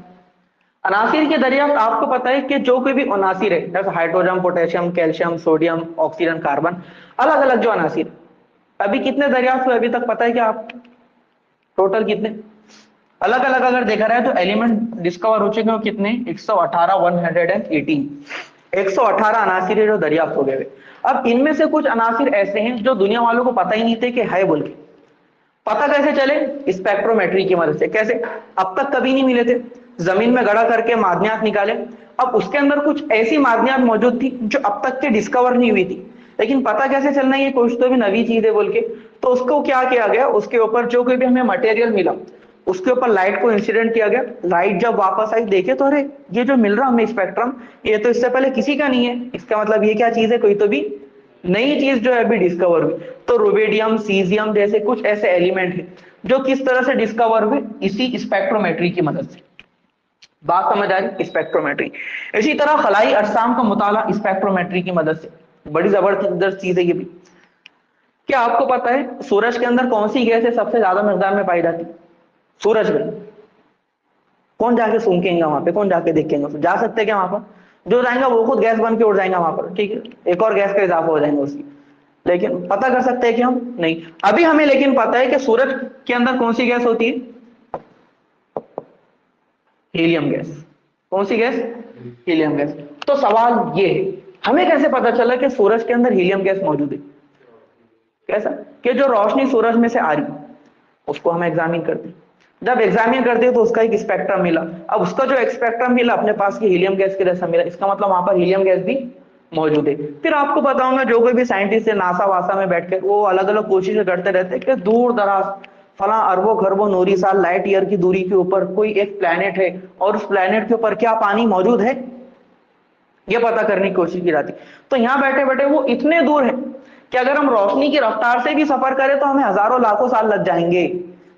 S1: अनासिर की दरियाफ्त आपको पता है कि जो कोई भी अनासिर है, जैसे hydrogen, potassium, calcium, sodium, oxygen, carbon, अलग अलग जो अनासिर, अभी कितने दरियाफ्त हुए अभी तक पता है क्या आपको? टोटल कितने अलग अलग अगर देखा रहा है तो एलिमेंट डिस्कवर हो चुके हैं कितने? 118, 118, 118 अनासिर है जो दरियाफ्त हो गए। अब इनमें से कुछ अनासिर ऐसे हैं जो दुनिया वालों को पता ही नहीं थे कि है बोल के। पता कैसे चले? स्पेक्ट्रोमेट्री की मदद से। कैसे? अब तक कभी नहीं मिले थे, जमीन में गड़ा करके मादनियात निकाले, अब उसके अंदर कुछ ऐसी मादनियात मौजूद थी जो अब तक के डिस्कवर नहीं हुई थी, लेकिन पता कैसे चलना ये कुछ तो भी नवी चीज है बोल के। तो उसको क्या किया गया, उसके ऊपर जो कोई भी हमें मटेरियल मिला उसके ऊपर लाइट को इंसिडेंट किया गया। लाइट जब वापस आई, देखे तो अरे ये जो मिल रहा हमें स्पेक्ट्रम, ये तो इससे पहले किसी का नहीं है, इसका मतलब ये क्या चीज है, कोई तो भी नई चीज जो है अभी डिस्कवर हुई। तो रुबिडियम, सीजियम जैसे कुछ ऐसे एलिमेंट है जो किस तरह से डिस्कवर हुए, इसी स्पेक्ट्रोमेट्री की मदद से। बात समझ आ रही? स्पेक्ट्रोमेट्री। इसी तरह खलाई अजसाम का मुताला स्पेक्ट्रोमेट्री की मदद से, बड़ी जबरदस्त चीज है ये भी। क्या आपको पता है सूरज के अंदर कौन सी गैस है सबसे ज्यादा मिकदार में पाई जाती? सूरज में। कौन जाके सूंघेगा वहां पे, कौन जाके देखेंगे? जा सकते हैं क्या वहां पर? जो जाएगा वो खुद गैस बन के उड़ जाएगा वहां पर, ठीक है, एक और गैस का इजाफा हो जाएगा उसकी। लेकिन पता कर सकते हैं कि हम नहीं अभी हमें, लेकिन पता है कि सूरज के अंदर कौन सी गैस होती है? Helium gas. कौन सी गैस? Helium gas. तो सवाल ये है, हमें कैसे पता चला कि सूरज के अंदर हीलियम गैस मौजूद है? कैसा? कि जो रोशनी सूरज में से आ रही उसको हम एग्जामिन करते हैं, जब एग्जामिन करते हैं तो उसका एक स्पेक्ट्रम मिला। अब उसका जो स्पेक्ट्रम मिला अपने पास की हीलियम गैस के जैसा मिला, इसका मतलब वहां पर हीलियम गैस भी मौजूद है। फिर आपको बताऊंगा जो कोई भी साइंटिस्ट है नासा वासा में बैठ के वो अलग अलग कोशिशें करते रहते हैं कि दूर दराज फला अरबों खरबों नूरी साल लाइट ईयर की दूरी के ऊपर कोई एक प्लेनेट है और उस प्लेनेट के ऊपर क्या पानी मौजूद है, ये पता करने की कोशिश की जाती। तो यहाँ बैठे बैठे वो इतने दूर है कि अगर हम रोशनी की रफ्तार से भी सफर करें तो हमें हजारों लाखों साल लग जाएंगे।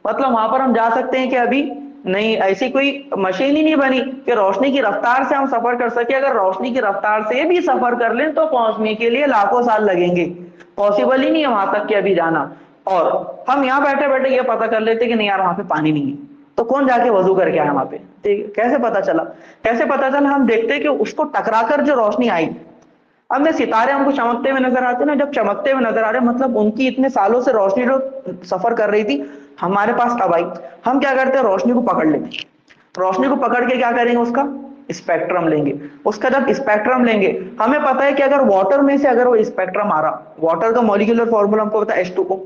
S1: मतलब वहां पर हम जा सकते हैं कि अभी नहीं, ऐसी कोई मशीन ही नहीं बनी कि रोशनी की रफ्तार से हम सफर कर सके। अगर रोशनी की रफ्तार से भी सफर कर लें तो पहुंचने के लिए लाखों साल लगेंगे, पॉसिबल ही नहीं है वहां तक के अभी जाना। और हम यहाँ बैठे बैठे ये पता कर लेते कि नहीं यार वहां पे पानी नहीं है, तो कौन जाके वजू करके आया वहां पे? ठीक है, कैसे पता चला? कैसे पता चला? हम देखते हैं कि उसको टकराकर जो रोशनी आई, अब में सितारे हमको चमकते हुए नजर आते हैं ना, जब चमकते हुए नजर आ रहे हैं मतलब उनकी इतने सालों से रोशनी जो सफर कर रही थी हमारे पास तब आई। हम क्या करते हैं, रोशनी को पकड़ लेते हैं। रोशनी को पकड़ के क्या करेंगे, उसका स्पेक्ट्रम लेंगे। उसका जब स्पेक्ट्रम लेंगे, हमें पता है कि अगर वाटर में से अगर वो स्पेक्ट्रम आ रहा, वाटर का मॉलिक्यूलर फॉर्मूला हमको पता है H2O,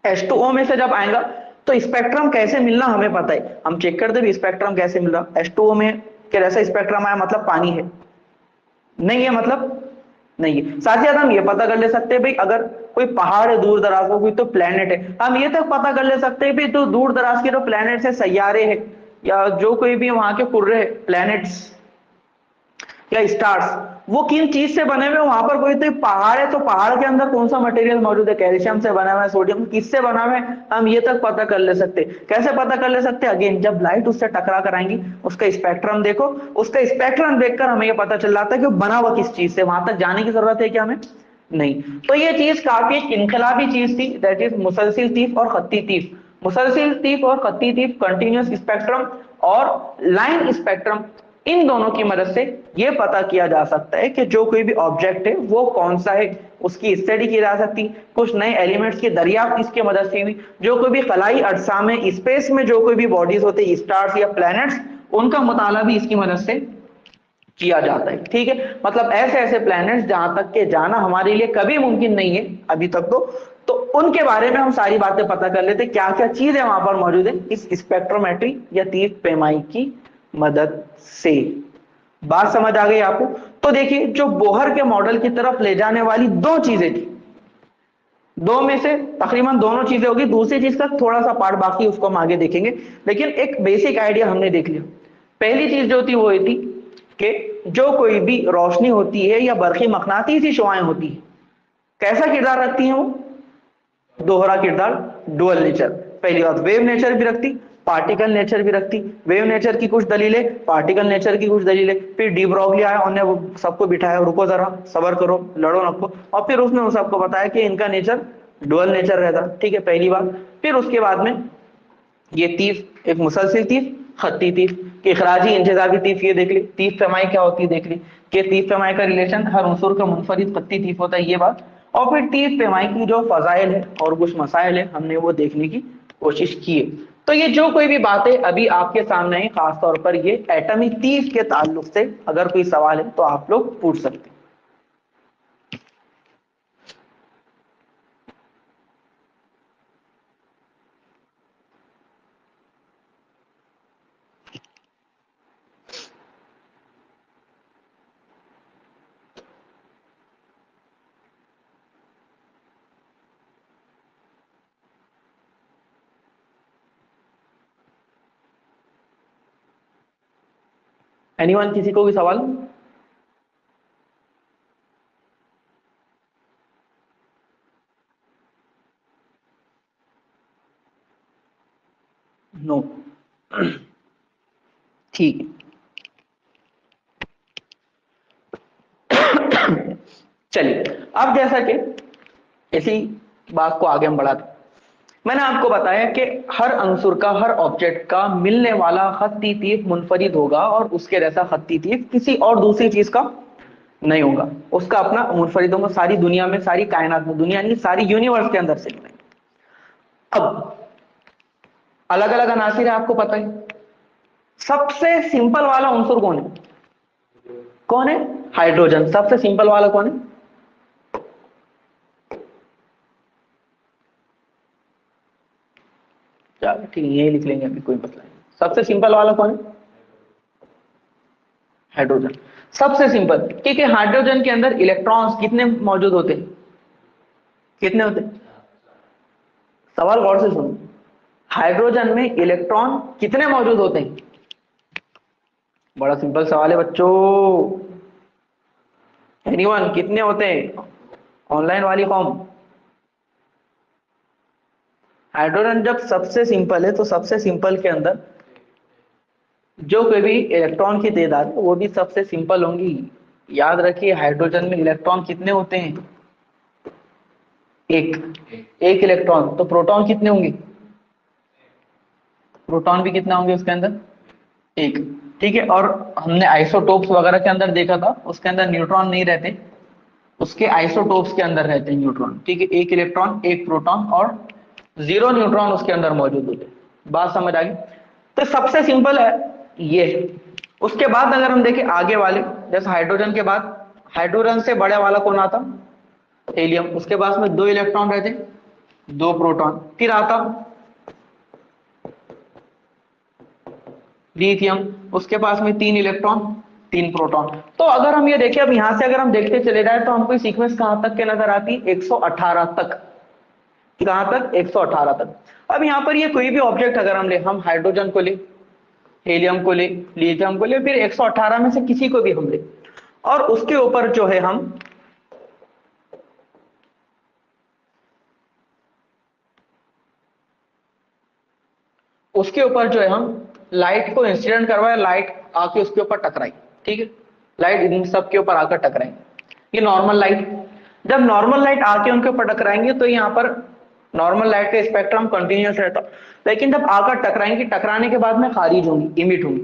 S1: H2O में से जब आएगा तो स्पेक्ट्रम कैसे मिलना हमें पता है। हम चेक करते भी स्पेक्ट्रम कैसे मिल रहा, H2O में कि जैसा स्पेक्ट्रम आया मतलब पानी है, नहीं है मतलब नहीं है। साथ ही साथ हम ये पता कर ले सकते हैं भाई अगर कोई पहाड़ है दूर दराज का, कोई तो प्लेनेट है, हम ये तक पता कर ले सकते हैं भाई तो दूर दराज के जो प्लेनेट्स है, सैयारे हैं, या जो कोई भी वहां के पुर्रे है, प्लेनेट्स या स्टार्स, वो किन चीज से बने हुए हैं। वहां पर कोई तो पहाड़ है, तो पहाड़ के अंदर कौन सा मटेरियल मौजूद है, कैल्शियम से बना हुआ है, सोडियम किससे बना हुआ है, हम ये तक पता कर ले सकते हैं। कैसे पता कर ले सकते हैं? अगेन जब लाइट उससे टकरा कर आएंगी, उसका स्पेक्ट्रम देखो, उसका स्पेक्ट्रम देखकर हमें ये पता चल जाता है कि बना हुआ किस चीज से, वहां तक जाने की जरूरत है क्या हमें? नहीं। तो ये चीज काफी इनकलाबी चीज थी, दैट इज मुसलसिल तीफ और खत्ती तीफ। मुसलसिल तीफ और खत्ती तीफ, कंटिन्यूअस स्पेक्ट्रम और लाइन स्पेक्ट्रम, इन दोनों की मदद से यह पता किया जा सकता है कि जो कोई भी ऑब्जेक्ट है वो कौन सा है, उसकी स्टडी की जा सकती। कुछ नए एलिमेंट्स की दरियाफ्त इसके मदद से हुई। जो कोई भी खलाई अजसा में, स्पेस में जो कोई भी बॉडीज होते हैं, स्टार्स या प्लैनेट्स, उनका मुताला भी इसकी मदद से किया जाता है। ठीक है, मतलब ऐसे ऐसे प्लैनेट्स जहां तक के जाना हमारे लिए कभी मुमकिन नहीं है अभी तक, तो उनके बारे में हम सारी बातें पता कर लेते, क्या क्या चीजें वहां पर मौजूद है इस स्पेक्ट्रोमेट्री या तीव्र पैमाई की मदद से। बात समझ आ गई आपको? तो देखिए, जो बोहर के मॉडल की तरफ ले जाने वाली दो चीजें थी, दो में से तकरीबन दोनों चीजें होगी, दूसरी चीज का थोड़ा सा पार्ट बाकी, उसको हम आगे देखेंगे, लेकिन एक बेसिक आइडिया हमने देख लिया। पहली चीज जो थी वो ये थी कि जो कोई भी रोशनी होती है या बरखी मकनातीसी शुआएं होती है, कैसा किरदार रखती हैं वो? दोहरा किरदार, डुअल नेचर। पहली बात, वेव नेचर भी रखती, पार्टिकल नेचर भी रखती। वेव नेचर की कुछ दलीलें, पार्टिकल नेचर की कुछ दलीलें। फिर डी ब्रॉगली आया, उन्होंने वो सबको बिठाया, रुको जरा, सबर करो, लड़ो नको, और फिर उसने उन सबको बताया कि इनका नेचर डुअल नेचर रहता। ठीक है, पहली बात। फिर उसके बाद में ये तीफ, एक मुसलसिल तीफ, खत्ती तीफ, कि इखराजी इंतजाबी तीफ, ये देख ली। तीफ पैमाई क्या होती है देख ली, कि तीफ पैमाई का रिलेशन हर उनसुर का मुनफरिद खत्ती तीफ होता है, ये बात। और फिर तीफ पैमाई की जो फजाइल है और कुछ मसाइल है, हमने वो देखने की कोशिश की है। तो ये जो कोई भी बातें अभी आपके सामने है, खासतौर पर ये एटमी तीफ के ताल्लुक से अगर कोई सवाल है तो आप लोग पूछ सकते हैं। एनीवन, किसी को भी सवाल? नो? ठीक है, चलिए। अब जैसा कि इसी बात को आगे हम बढ़ाते, मैंने आपको बताया कि हर अंसुर का, हर ऑब्जेक्ट का मिलने वाला खत्ती तीफ मुनफरिद होगा और उसके जैसा खत्ती तीफ किसी और दूसरी चीज का नहीं होगा, उसका अपना मुनफरिद होगा। सारी दुनिया में, सारी कायनात में, दुनिया नहीं सारी यूनिवर्स के अंदर से मिलेंगे। अब अलग अलग अनासिर है, आपको पता है। सबसे सिंपल वाला अंसुर कौन है? कौन है? हाइड्रोजन। सबसे सिंपल वाला कौन है? चलो ठीक है, यही लिख लेंगे, अभी कोई मसला नहीं। सबसे सिंपल वाला कौन है? हाइड्रोजन। सबसे सिंपल, क्योंकि हाइड्रोजन के अंदर इलेक्ट्रॉन्स कितने मौजूद होते हैं? कितने होते हैं? सवाल गौर से सुनो, हाइड्रोजन में इलेक्ट्रॉन कितने मौजूद होते हैं? बड़ा सिंपल सवाल है बच्चों। एनीवन, कितने होते हैं? ऑनलाइन वाली कॉम, हाइड्रोजन जब सबसे सिंपल है तो सबसे सिंपल के अंदर जो कोई भी इलेक्ट्रॉन की तादाद है वो भी सबसे सिंपल होंगी। याद रखिए हाइड्रोजन में इलेक्ट्रॉन कितने होते हैं? एक इलेक्ट्रॉन। तो प्रोटॉन कितने होंगे? प्रोटॉन भी कितना होंगे उसके अंदर? एक। ठीक है। और हमने आइसोटोप्स वगैरह के अंदर देखा था, उसके अंदर न्यूट्रॉन नहीं रहते, उसके आइसोटोप्स के अंदर रहते हैं न्यूट्रॉन। ठीक है, एक इलेक्ट्रॉन एक प्रोटॉन और 0 न्यूट्रॉन उसके अंदर मौजूद होते हैं। बात समझ आ गई? तो सबसे सिंपल है ये। उसके बाद अगर हम देखें आगे वाले, जैसे हाइड्रोजन के बाद हाइड्रोजन से बड़े वाला कौन आता? हीलियम। उसके पास में 2 इलेक्ट्रॉन रहते, 2 प्रोटॉन। फिर आता लिथियम, उसके पास में 3 इलेक्ट्रॉन 3 प्रोटॉन। तो अगर हम ये देखें, अब यहां से अगर हम देखते चले जाए तो हमको सीक्वेंस कहां तक के नजर आती? 118 तक। कहां तक? 118 तक। अब यहां पर ये कोई भी ऑब्जेक्ट अगर हम ले, हम हाइड्रोजन को ले, हीलियम को ले, लिथियम को ले, फिर 118 में से किसी को भी हम ले, और उसके ऊपर जो है हम उसके ऊपर जो है हम लाइट को इंसिडेंट करवाए, लाइट आके उसके ऊपर टकराई। ठीक है, लाइट इन सब के ऊपर आकर टकराएंगे। ये नॉर्मल लाइट, जब नॉर्मल लाइट आके उनके ऊपर टकराएंगे तो यहाँ पर नॉर्मल लाइट का स्पेक्ट्रम कंटिन्यूअस रहता, लेकिन जब आकर टकराएंगे, टकराने के बाद में खारिज होंगी, इमिट होंगी।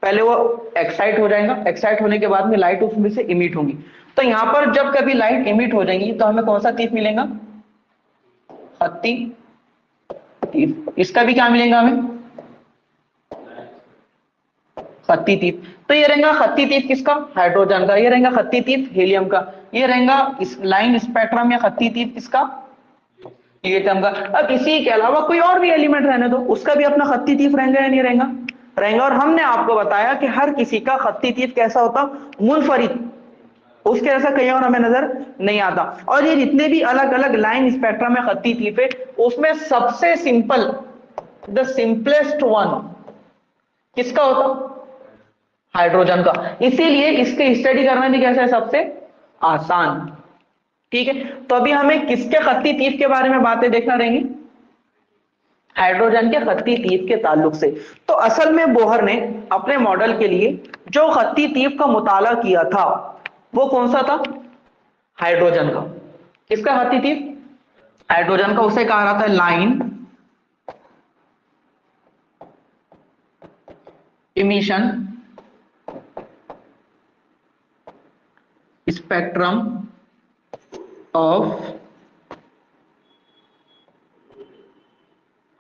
S1: पहले वो एक्साइट हो जाएगा, एक्साइट होने के बाद में लाइट उसमें से इमिट होंगी। तो यहाँ पर जब कभी लाइट इमिट हो जाएंगी तो हमें कौन सा तीर मिलेगा? खत्ती तीर। इसका भी क्या मिलेगा हमें? खत्ती तीर। तो ये रहेगा खत्ती तीर किसका? हाइड्रोजन का। ये रहेगा खत्ती तीर हीलियम का। ये रहेगा इस लाइन स्पेक्ट्रम या खत्ती तीर किसका? लिथियम का। अब इसी के अलावा कोई और भी एलिमेंट रहने दो, उसका भी अपना खत्ती तीर रहेगा या नहीं रहेगा? रहेगा। और हमने आपको बताया कि हर किसी का खत्ती तीर कैसा होता? मुनफरिद, उसके जैसा कहीं और हमें नजर नहीं आता। और ये जितने भी अलग अलग लाइन स्पेक्ट्रम में खत्ती तीर है, उसमें सबसे सिंपल, द सिंपलेस्ट वन किसका होता? हाइड्रोजन का। इसीलिए इसके स्टडी करना भी कैसा है? सबसे आसान। ठीक है, तो अभी हमें किसके खत्ती तीर के बारे में बातें देखना रहेंगी? हाइड्रोजन के खत्ती तीर के ताल्लुक से। तो असल में बोहर ने अपने मॉडल के लिए जो खत्ती तीर का मुताला किया था वो कौन सा था? हाइड्रोजन का। किसका खत्ती तीर? हाइड्रोजन का। उसे कहा जाता है line emission spectrum of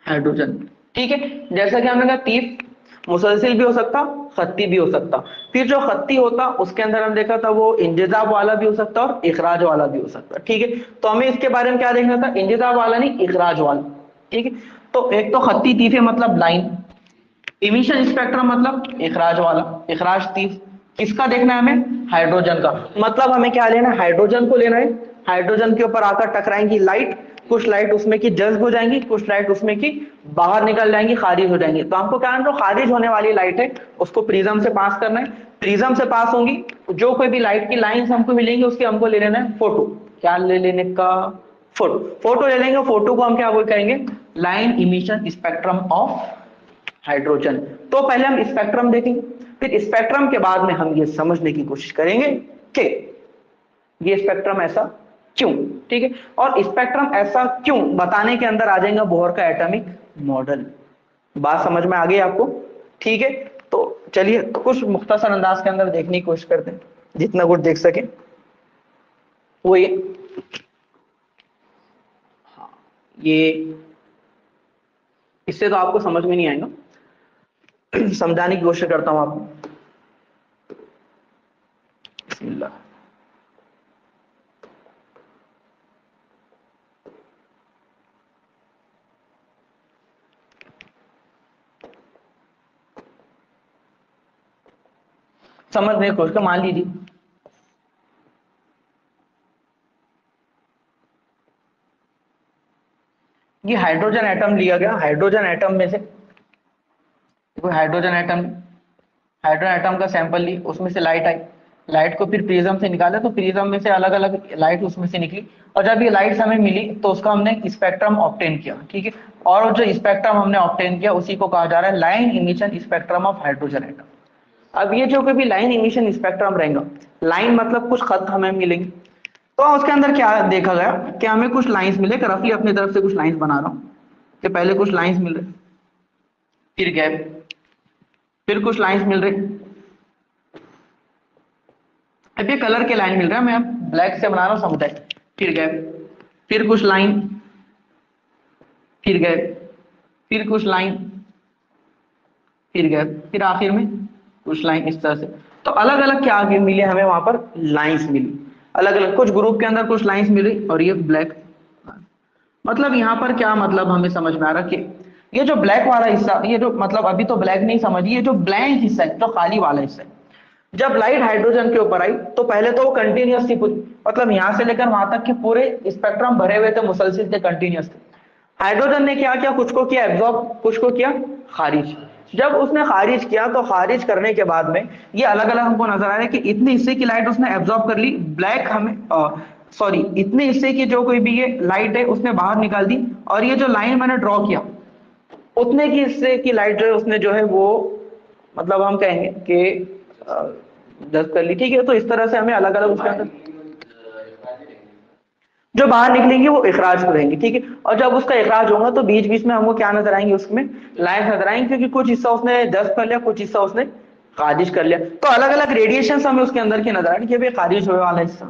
S1: hydrogen. ठीक है, जैसा कि हमने कहा तीर मुसलसिल भी हो सकता, खत्ती भी हो सकता। फिर जो खत्ती होता उसके अंदर हम देखा था वो इंजिजाब वाला भी हो सकता और इखराज वाला भी हो सकता। ठीक है, तो हमें इसके बारे में क्या देखना था? इंजिजाब वाला नहीं, इखराज वाला। ठीक है, तो एक तो खत्ती तीर मतलब लाइन, इमिशन स्पेक्ट्रम मतलब इखराज वाला। इखराज तीर किसका देखना है हमें? हाइड्रोजन का। मतलब हमें क्या लेना है? हाइड्रोजन को लेना है। हाइड्रोजन के ऊपर आकर टकराएंगी लाइट, कुछ लाइट उसमें की जज्ब हो जाएंगी, कुछ लाइट उसमें की बाहर निकल जाएंगी, खारिज हो जाएंगी। तो हमको क्या, जो खारिज होने वाली लाइट है उसको प्रिज्म से पास करना है। प्रिज्म से पास होंगी, जो कोई भी लाइट की लाइंस हमको मिलेंगी उसके हमको ले लेना है फोटो। क्या ले लेने का? फोटो। फोटो ले लेंगे, फोटो को हम क्या बोल कहेंगे? Line emission spectrum of hydrogen. तो पहले हम स्पेक्ट्रम देखेंगे, फिर स्पेक्ट्रम के बाद में हम ये समझने की कोशिश करेंगे कि ये स्पेक्ट्रम ऐसा क्यों। ठीक है, और स्पेक्ट्रम ऐसा क्यों बताने के अंदर आ जाएगा बोहर का एटॉमिक मॉडल। बात समझ में आ गई आपको? ठीक है, तो चलिए कुछ मुख्तसर अंदाज के अंदर देखने की कोशिश करते हैं, जितना कुछ देख सके वो ये इससे तो आपको समझ में नहीं आएगा, समझाने की कोशिश करता हूं आपको। बिस्मिल्लाह। समझने की कोशिश कर, मान लीजिए ये हाइड्रोजन एटम लिया गया। हाइड्रोजन एटम में से कोई हाइड्रोजन एटम का सैंपल ली, उसमें से लाइट आई, लाइट को फिर प्रिज्म से निकाला तो प्रिज्म में से अलग अलग लाइट उसमें से निकली, और जब ये लाइट हमें मिली तो उसका हमने स्पेक्ट्रम ऑब्टेन किया, ठीक है। और जो स्पेक्ट्रम हमने ऑब्टेन किया उसी को कहा जा रहा है line emission spectrum of hydrogen atom. अब ये जो कोई भी लाइन इमिशन स्पेक्ट्रम रहेगा, लाइन मतलब कुछ खत हमें मिलेंगे, तो उसके अंदर क्या देखा गया कि हमें कुछ लाइंस मिले, रफली अपनी तरफ से कुछ लाइंस बना रहा हूं कि पहले कुछ लाइंस मिल रहे, फिर गैप, फिर कुछ लाइंस मिल रही, अब ये कलर के लाइन मिल रहा है, मैं ब्लैक से बना रहा हूं समुदाय, फिर गैप, फिर कुछ लाइन, फिर गैप, फिर कुछ लाइन, फिर गैप, फिर आखिर में कुछ लाइन, इस तरह से। तो अलग अलग क्या आगे मिले हमें वहां पर लाइंस मिली, अलग अलग कुछ ग्रुप के अंदर कुछ लाइंस मिली, और ये ब्लैक। मतलब यहाँ पर क्या मतलब हमें समझ में आ रहा कि ये जो ब्लैक वाला हिस्सा, ये जो मतलब अभी तो ब्लैक नहीं समझिए, ये जो ब्लैंक हिस्सा है, जो खाली वाला हिस्सा है, जब लाइट हाइड्रोजन के ऊपर आई तो पहले तो वो कंटिन्यूस थी पूरी, मतलब यहां से लेकर वहां तक के पूरे स्पेक्ट्रम भरे हुए थे, मुसलसिल थे, कंटिन्यूस थे। हाइड्रोजन ने क्या किया, कुछ को किया एब्जॉर्ब, कुछ को किया खारिज। जब उसने खारिज किया तो खारिज करने के बाद में ये अलग अलग हमको नजर आ रहा है कि इतने हिस्से की लाइट उसने एब्जॉर्ब कर ली, ब्लैक हमें सॉरी इतने हिस्से की जो कोई भी ये लाइट है उसने बाहर निकाल दी, और ये जो लाइन मैंने ड्रॉ किया उतने की हिस्से की लाइट जो है उसने जो है वो मतलब हम कहेंगे कि जज कर ली, ठीक है। तो इस तरह से हमें अलग अलग उसके अंदर जो बाहर निकलेंगे वो इखराज करेंगे, ठीक है। और जब उसका इखराज होगा तो बीच बीच में हमको क्या नजर आएंगे, उसमें लाइट नजर आएंगे, क्योंकि कुछ हिस्सा उसने जज्ब कर लिया, कुछ हिस्सा उसने खारिज कर लिया। तो अलग अलग रेडिएशन हमें उसके अंदर की नजर आएंगे, ये खारिज होने वाला हिस्सा,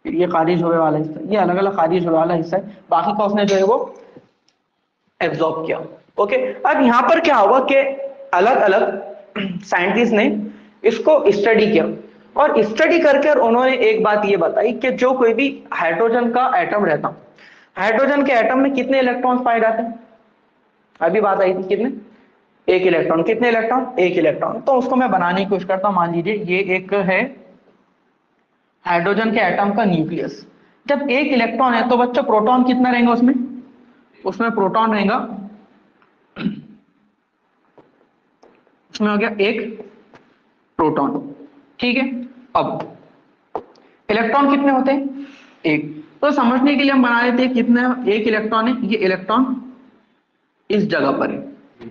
S1: फिर ये खारिज होने वाला हिस्सा, ये अलग अलग खारिज होने वाला हिस्सा है, बाकी का उसने जो है वो एब्जॉर्ब किया। ओके, अब यहां पर क्या होगा कि अलग अलग साइंटिस्ट ने इसको स्टडी किया, और स्टडी करके उन्होंने एक बात ये बताई कि जो कोई भी हाइड्रोजन का एटम रहता, हाइड्रोजन के एटम में कितने इलेक्ट्रॉन्स पाए जाते हैं, अभी बात आई थी कितने, एक इलेक्ट्रॉन, कितने इलेक्ट्रॉन, एक इलेक्ट्रॉन। तो उसको मैं बनाने की कोशिश करता हूं, मान लीजिए ये एक है हाइड्रोजन के एटम का न्यूक्लियस। जब एक इलेक्ट्रॉन है तो बच्चों प्रोटॉन कितना रहेगा उसमें, उसमें प्रोटॉन रहेगा, इसमें हो गया एक प्रोटॉन, ठीक है। अब इलेक्ट्रॉन कितने होते हैं, एक। तो समझने के लिए हम बना लेते हैं कितने, एक इलेक्ट्रॉन है, ये इलेक्ट्रॉन इस जगह पर है,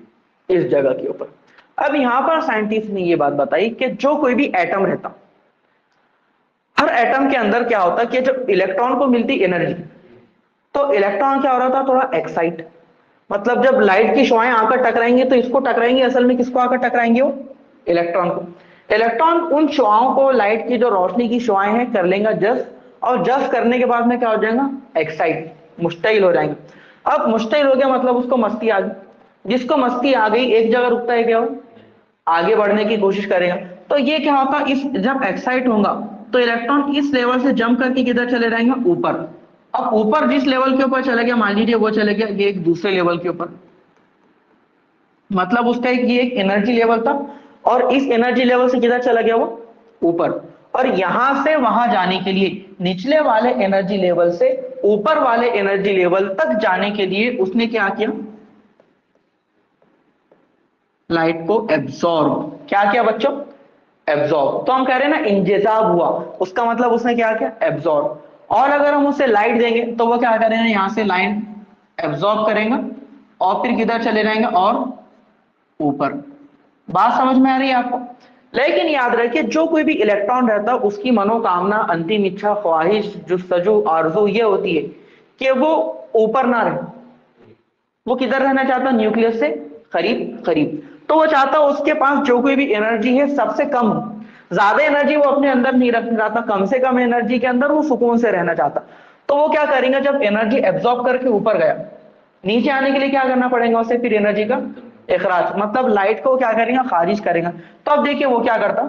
S1: इस जगह के ऊपर। अब यहां पर साइंटिस्ट ने ये बात बताई कि जो कोई भी एटम रहता, हर एटम के अंदर क्या होता कि जब इलेक्ट्रॉन को मिलती एनर्जी, तो इलेक्ट्रॉन क्या हो रहा था, थोड़ा एक्साइट, मतलब जब लाइट की शुआएं आकर टकराएंगी तो इसको टकराएंगे, असल में किसको आकर टकराएंगे, वो इलेक्ट्रॉन को। इलेक्ट्रॉन उन शुआओं को, लाइट की जो रोशनी की शुआएं हैं, कर लेगा जस, और जस करने के बाद में क्या हो जाएगा, एक्साइट, मुश्तइल हो जाएंगे। अब मुश्तइल हो गया मतलब उसको मस्ती आ गई, जिसको मस्ती आ गई एक जगह रुकता है क्या, वो आगे बढ़ने की कोशिश करेगा। तो ये क्या होगा, इस जब एक्साइट होगा तो इलेक्ट्रॉन इस लेवल से जंप करके किधर चले जाएंगे, ऊपर। अब ऊपर जिस लेवल के ऊपर चला गया, मान लीजिए वो चले गया ये एक दूसरे लेवल के ऊपर, मतलब उसका एक ये एक एनर्जी लेवल था, और इस एनर्जी लेवल से किधर चला गया वो, ऊपर। और यहां से वहां जाने के लिए, निचले वाले एनर्जी लेवल से ऊपर वाले एनर्जी लेवल तक जाने के लिए उसने क्या किया, लाइट को एब्सॉर्ब, क्या किया बच्चों, एब्सॉर्ब। तो हम कह रहे हैं ना इंजेजाब हुआ, उसका मतलब उसने क्या किया, एब्सॉर्ब। और अगर हम उसे लाइट देंगे तो वो क्या करेंगे, यहां से लाइन एब्सॉर्ब करेंगे, और फिर किधर चले जाएंगे, और ऊपर। बात समझ में आ रही है आपको। लेकिन याद रखिए जो कोई भी इलेक्ट्रॉन रहता है उसकी मनोकामना, अंतिम इच्छा, ख्वाहिश, जुस्तजू, आरजू ये होती है कि वो ऊपर ना रहे, वो किधर रहना चाहता, न्यूक्लियस से करीब करीब। तो वो चाहता उसके पास जो कोई भी एनर्जी है सबसे कम हो, ज्यादा एनर्जी वो अपने अंदर नहीं रखना चाहता, कम से कम एनर्जी के अंदर वो सुकून से रहना चाहता। तो वो क्या करेंगे, जब एनर्जी एब्जॉर्ब करके ऊपर गया, नीचे आने के लिए क्या करना पड़ेगा उसे, फिर एनर्जी का इखराज, मतलब लाइट को क्या करेगा, खारिज करेगा। तो अब देखिए वो क्या करता,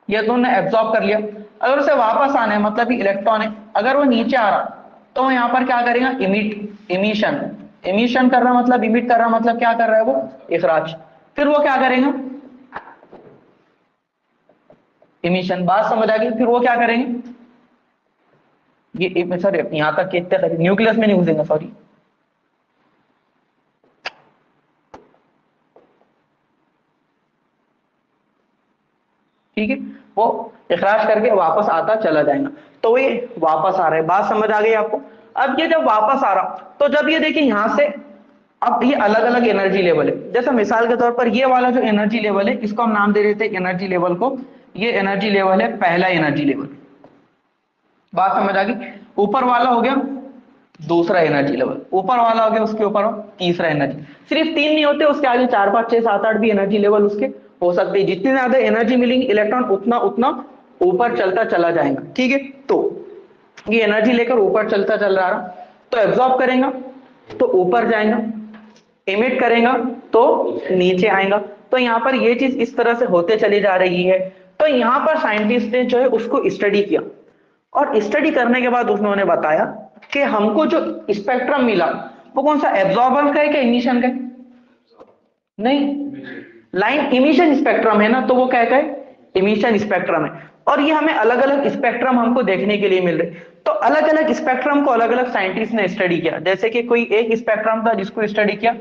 S1: ये तो उन्होंने एब्जॉर्ब कर लिया, अगर उसे वापस आना है, मतलब इलेक्ट्रॉन है, अगर वो नीचे आ रहा तो यहाँ पर क्या करेगा, इमिट, इमिशन, इमिशन कर रहा मतलब, इमिट कर रहा मतलब क्या कर रहा है वो, इखराज। फिर वो क्या करेगा, इमिशन। बात समझ आ गई, फिर वो क्या करेंगे, ये सॉरी यहां तक कितने न्यूक्लियस में नहीं घुसेंगे, सॉरी, ठीक है, वो इखराज करके वापस आता चला जाएगा। तो ये वापस आ रहा है, बात समझ आ गई आपको। अब ये जब वापस आ रहा, तो जब ये देखिए यहां से, अब ये अलग अलग एनर्जी लेवल है। जैसे मिसाल के तौर पर ये वाला जो एनर्जी लेवल है, इसको हम नाम दे देते हैं एनर्जी लेवल को, ये एनर्जी लेवल है पहला एनर्जी लेवल। बात समझ आ गई। ऊपर वाला हो गया दूसरा एनर्जी लेवल, ऊपर वाला हो गया उसके ऊपर तीसरा एनर्जी। सिर्फ 3 नहीं होते, उसके आगे 4 5 6 7 8 भी एनर्जी लेवल उसके हो सकते हैं। जितनी ज्यादा एनर्जी मिलेंगी इलेक्ट्रॉन उतना उतना ऊपर चलता चला जाएगा। ठीक है, तो ये एनर्जी लेकर ऊपर चलता चल रहा, तो एब्जॉर्ब करेगा तो ऊपर जाएगा, इमिट करेगा तो नीचे आएगा। तो यहाँ पर ये चीज इस तरह से होते चली जा रही है। तो यहाँ पर साइंटिस्ट ने जो है उसको स्टडी किया, और स्टडी करने के बाद उन्होंने बताया कि हमको जो स्पेक्ट्रम मिला वो कौन सा, एब्जॉर्बर का है क्या इमिशन का है? नहीं, लाइन इमिशन स्पेक्ट्रम है ना, तो वो क्या है, इमिशन स्पेक्ट्रम है। और ये हमें अलग अलग स्पेक्ट्रम हमको देखने के लिए मिल रहे। तो अलग अलग स्पेक्ट्रम को अलग अलग साइंटिस्ट ने स्टडी किया। जैसे कि कोई एक स्पेक्ट्रम था जिसको स्टडी किया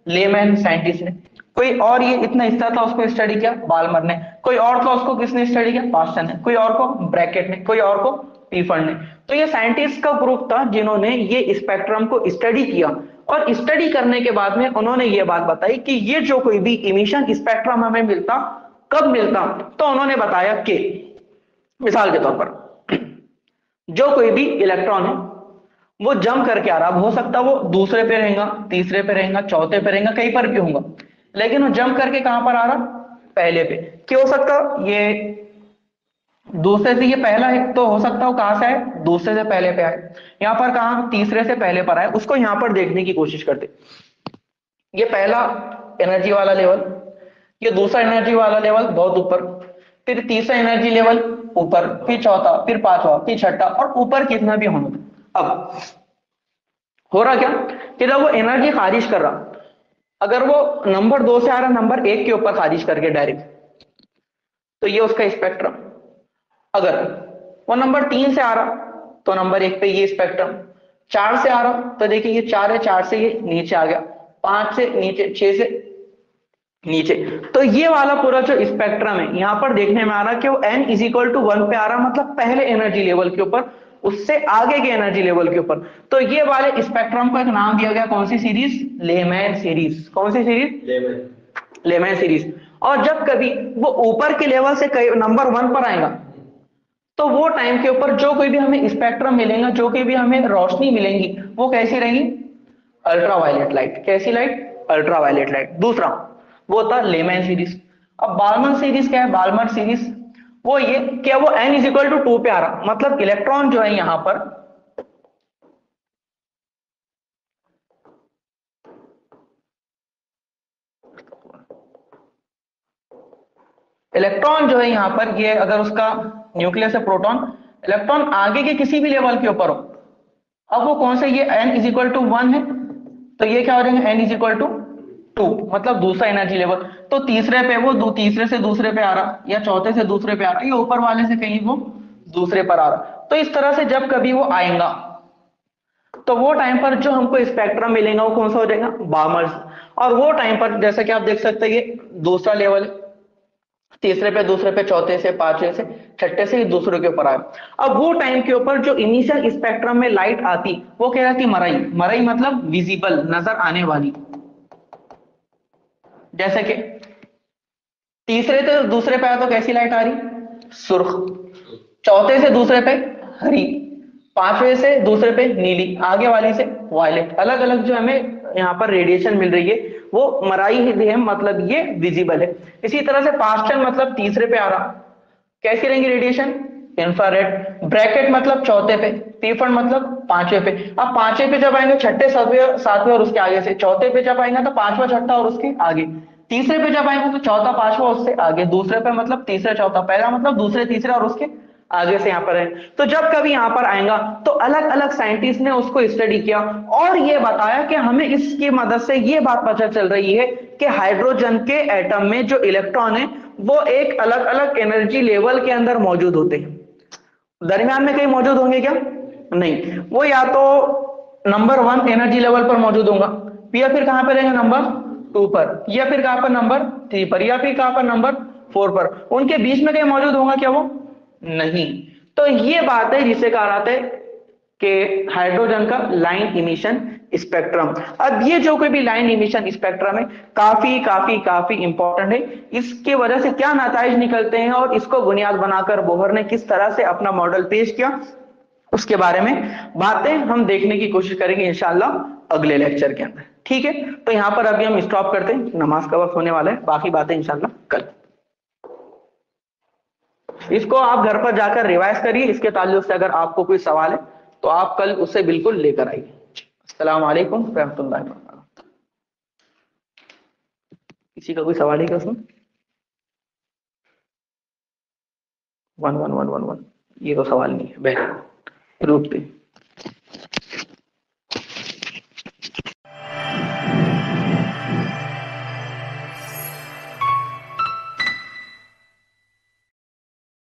S1: लेमैन साइंटिस्ट ने, कोई और ये इतना हिस्सा था उसको स्टडी किया बाल्मर ने, कोई और था उसको किसने स्टडी किया, पास्टर ने, कोई और को ब्रैकेट ने, कोई और को पीफर्ड ने। तो ये साइंटिस्ट का ग्रुप था जिन्होंने ये स्पेक्ट्रम को स्टडी किया, और स्टडी करने के बाद में उन्होंने ये बात बताई कि ये जो कोई भी इमिशन स्पेक्ट्रम हमें मिलता, कब मिलता, तो उन्होंने बताया कि मिसाल के तौर पर जो कोई भी इलेक्ट्रॉन है वो जंप करके आ रहा, हो सकता वो दूसरे पे रहेगा, तीसरे पे रहेगा, चौथे पे रहेगा, कहीं पर भी होगा, लेकिन वो जंप करके कहां पर आ रहा, पहले पे। क्यों हो सकता, ये दूसरे से ये पहला है तो हो सकता है वो कहां से आए, दूसरे से पहले पे आए। यहां पर कहां, तीसरे से पहले पर आए, उसको यहां पर देखने की कोशिश करते। ये पहला एनर्जी वाला लेवल, ये दूसरा एनर्जी वाला लेवल बहुत ऊपर, फिर तीसरा एनर्जी लेवल ऊपर, फिर चौथा, फिर पांचवा, फिर छठा, और ऊपर कितना भी होना। अब हो रहा क्या कि जब वो एनर्जी खारिज कर रहा, अगर वो नंबर 2 से आ रहा नंबर 1 के ऊपर खारिज करके डायरेक्ट, तो ये उसका स्पेक्ट्रम। अगर वो नंबर 3 से आ रहा तो नंबर 1 पे ये स्पेक्ट्रम, 4 से आ रहा तो देखिए ये 4 है, 4 से ये नीचे आ गया, 5 से नीचे, 6 से नीचे। तो ये वाला पूरा जो स्पेक्ट्रम है यहां पर देखने में आ रहा कि वो n इज इक्वल टू 1 पे आ रहा, मतलब पहले एनर्जी लेवल के ऊपर, उससे आगे के एनर्जी लेवल के ऊपर। तो ये वाले स्पेक्ट्रम को एक नाम दिया गया, कौन सी सीरीज, लेमैन सीरीज। कौन सी सीरीज, लेमैन सीरीज। और जब कभी वो ऊपर के लेवल से नंबर 1 पर आएगा, तो वो टाइम के ऊपर जो कोई भी हमें स्पेक्ट्रम मिलेगा, जो कोई भी हमें रोशनी मिलेंगी, वो कैसी रहेंगी, अल्ट्रावायलेट लाइट। कैसी लाइट, अल्ट्रावायलेट लाइट। दूसरा वो था लेमैन सीरीज। अब बाल्मर सीरीज क्या है, बाल्मर सीरीज वो ये क्या, वो n इज इक्वल टू 2 पे आ रहा, मतलब इलेक्ट्रॉन जो है यहां पर इलेक्ट्रॉन जो है यहां पर, ये अगर उसका न्यूक्लियस है प्रोटॉन, इलेक्ट्रॉन आगे के किसी भी लेवल के ऊपर हो, अब वो कौन से, ये n इज इक्वल टू 1 है, तो ये क्या हो जाएगा, n इज इक्वल टू 2, मतलब दूसरा एनर्जी लेवल। तो तीसरे पे वो तीसरे से दूसरे पे आ रहा, या चौथे से दूसरे पे आ रहा, या ऊपर वाले से कहीं वो दूसरे पर आ रहा। तो इस तरह से जब कभी वो आएगा, तो वो टाइम पर जो हमको स्पेक्ट्रम मिलेगा वो कौन सा हो जाएगा, बाल्मर। और वो टाइम पर जैसा कि आप देख सकते हैं ये दूसरा लेवल है, तीसरे पे, दूसरे पे, चौथे से, पांचवे से, छठे से दूसरे के ऊपर आया। अब वो टाइम के ऊपर जो इनिशियल स्पेक्ट्रम में लाइट आती वो क्या रहती, मरई। मरई मतलब विजिबल, नजर आने वाली। जैसे कि तीसरे से दूसरे पे आया तो कैसी लाइट आ रही, सुर्ख, चौथे से दूसरे पे हरी, पांचवे से दूसरे पे नीली, आगे वाली से वायलेट। अलग अलग जो हमें यहाँ पर रेडिएशन मिल रही है वो मराई है, मतलब ये विजिबल है। इसी तरह से पास्टन मतलब तीसरे पे आ रहा, कैसी रहेंगी रेडिएशन, इंफ्रारेड। ब्रैकेट मतलब चौथे पे, पीफर्ड मतलब पांचवे पे। अब पांचवे पे जब आएंगे, छठे, सातवें, सातवें और उसके आगे से, चौथे पे जब आएंगे तो पांचवा, छठा और उसके आगे, तीसरे पे जब आएंगे तो चौथा, पांचवा उससे आगे, दूसरे पे मतलब तीसरा, चौथा, पहला मतलब दूसरे, तीसरा और उसके आगे से यहाँ पर है। तो जब कभी यहाँ पर आएगा तो अलग अलग साइंटिस्ट ने उसको स्टडी किया, और ये बताया कि हमें इसकी मदद से ये बात पता चल रही है कि हाइड्रोजन के एटम में जो इलेक्ट्रॉन है वो एक अलग अलग एनर्जी लेवल के अंदर मौजूद होते हैं। दरमियान में कहीं मौजूद होंगे क्या, नहीं, वो या तो नंबर 1 एनर्जी लेवल पर मौजूद होगा, या फिर कहां पर रहेंगे, नंबर 2 पर, या फिर कहां पर, नंबर 3 पर, या फिर कहां पर, नंबर 4 पर, उनके बीच में कहीं मौजूद होगा क्या वो? नहीं। तो ये बात है जिसे कहा जाता है कि हाइड्रोजन का लाइन इमिशन स्पेक्ट्रम। अब ये जो कोई भी लाइन इमिशन स्पेक्ट्रम है काफी काफी काफी इंपॉर्टेंट है। इसके वजह से क्या नतीजे निकलते हैं और इसको बुनियाद बनाकर बोहर ने किस तरह से अपना मॉडल पेश किया, उसके बारे में बातें हम देखने की कोशिश करेंगे इंशाल्लाह अगले लेक्चर के अंदर। ठीक है, तो यहां पर अभी हम स्टॉप करते हैं, नमाज का वक्त होने वाला है, बाकी बातें इंशाल्लाह कल। इसको आप घर पर जाकर रिवाइज करिए, इसके ताल्लुक से अगर आपको कोई सवाल है तो आप कल उसे बिल्कुल लेकर आइए। अस्सलाम वालेकुम रहमतुल्लाहि व बरकातहू। किसी का कोई सवाल है क्या उसमें? 111111, ये तो सवाल नहीं है, बेहतर रूप से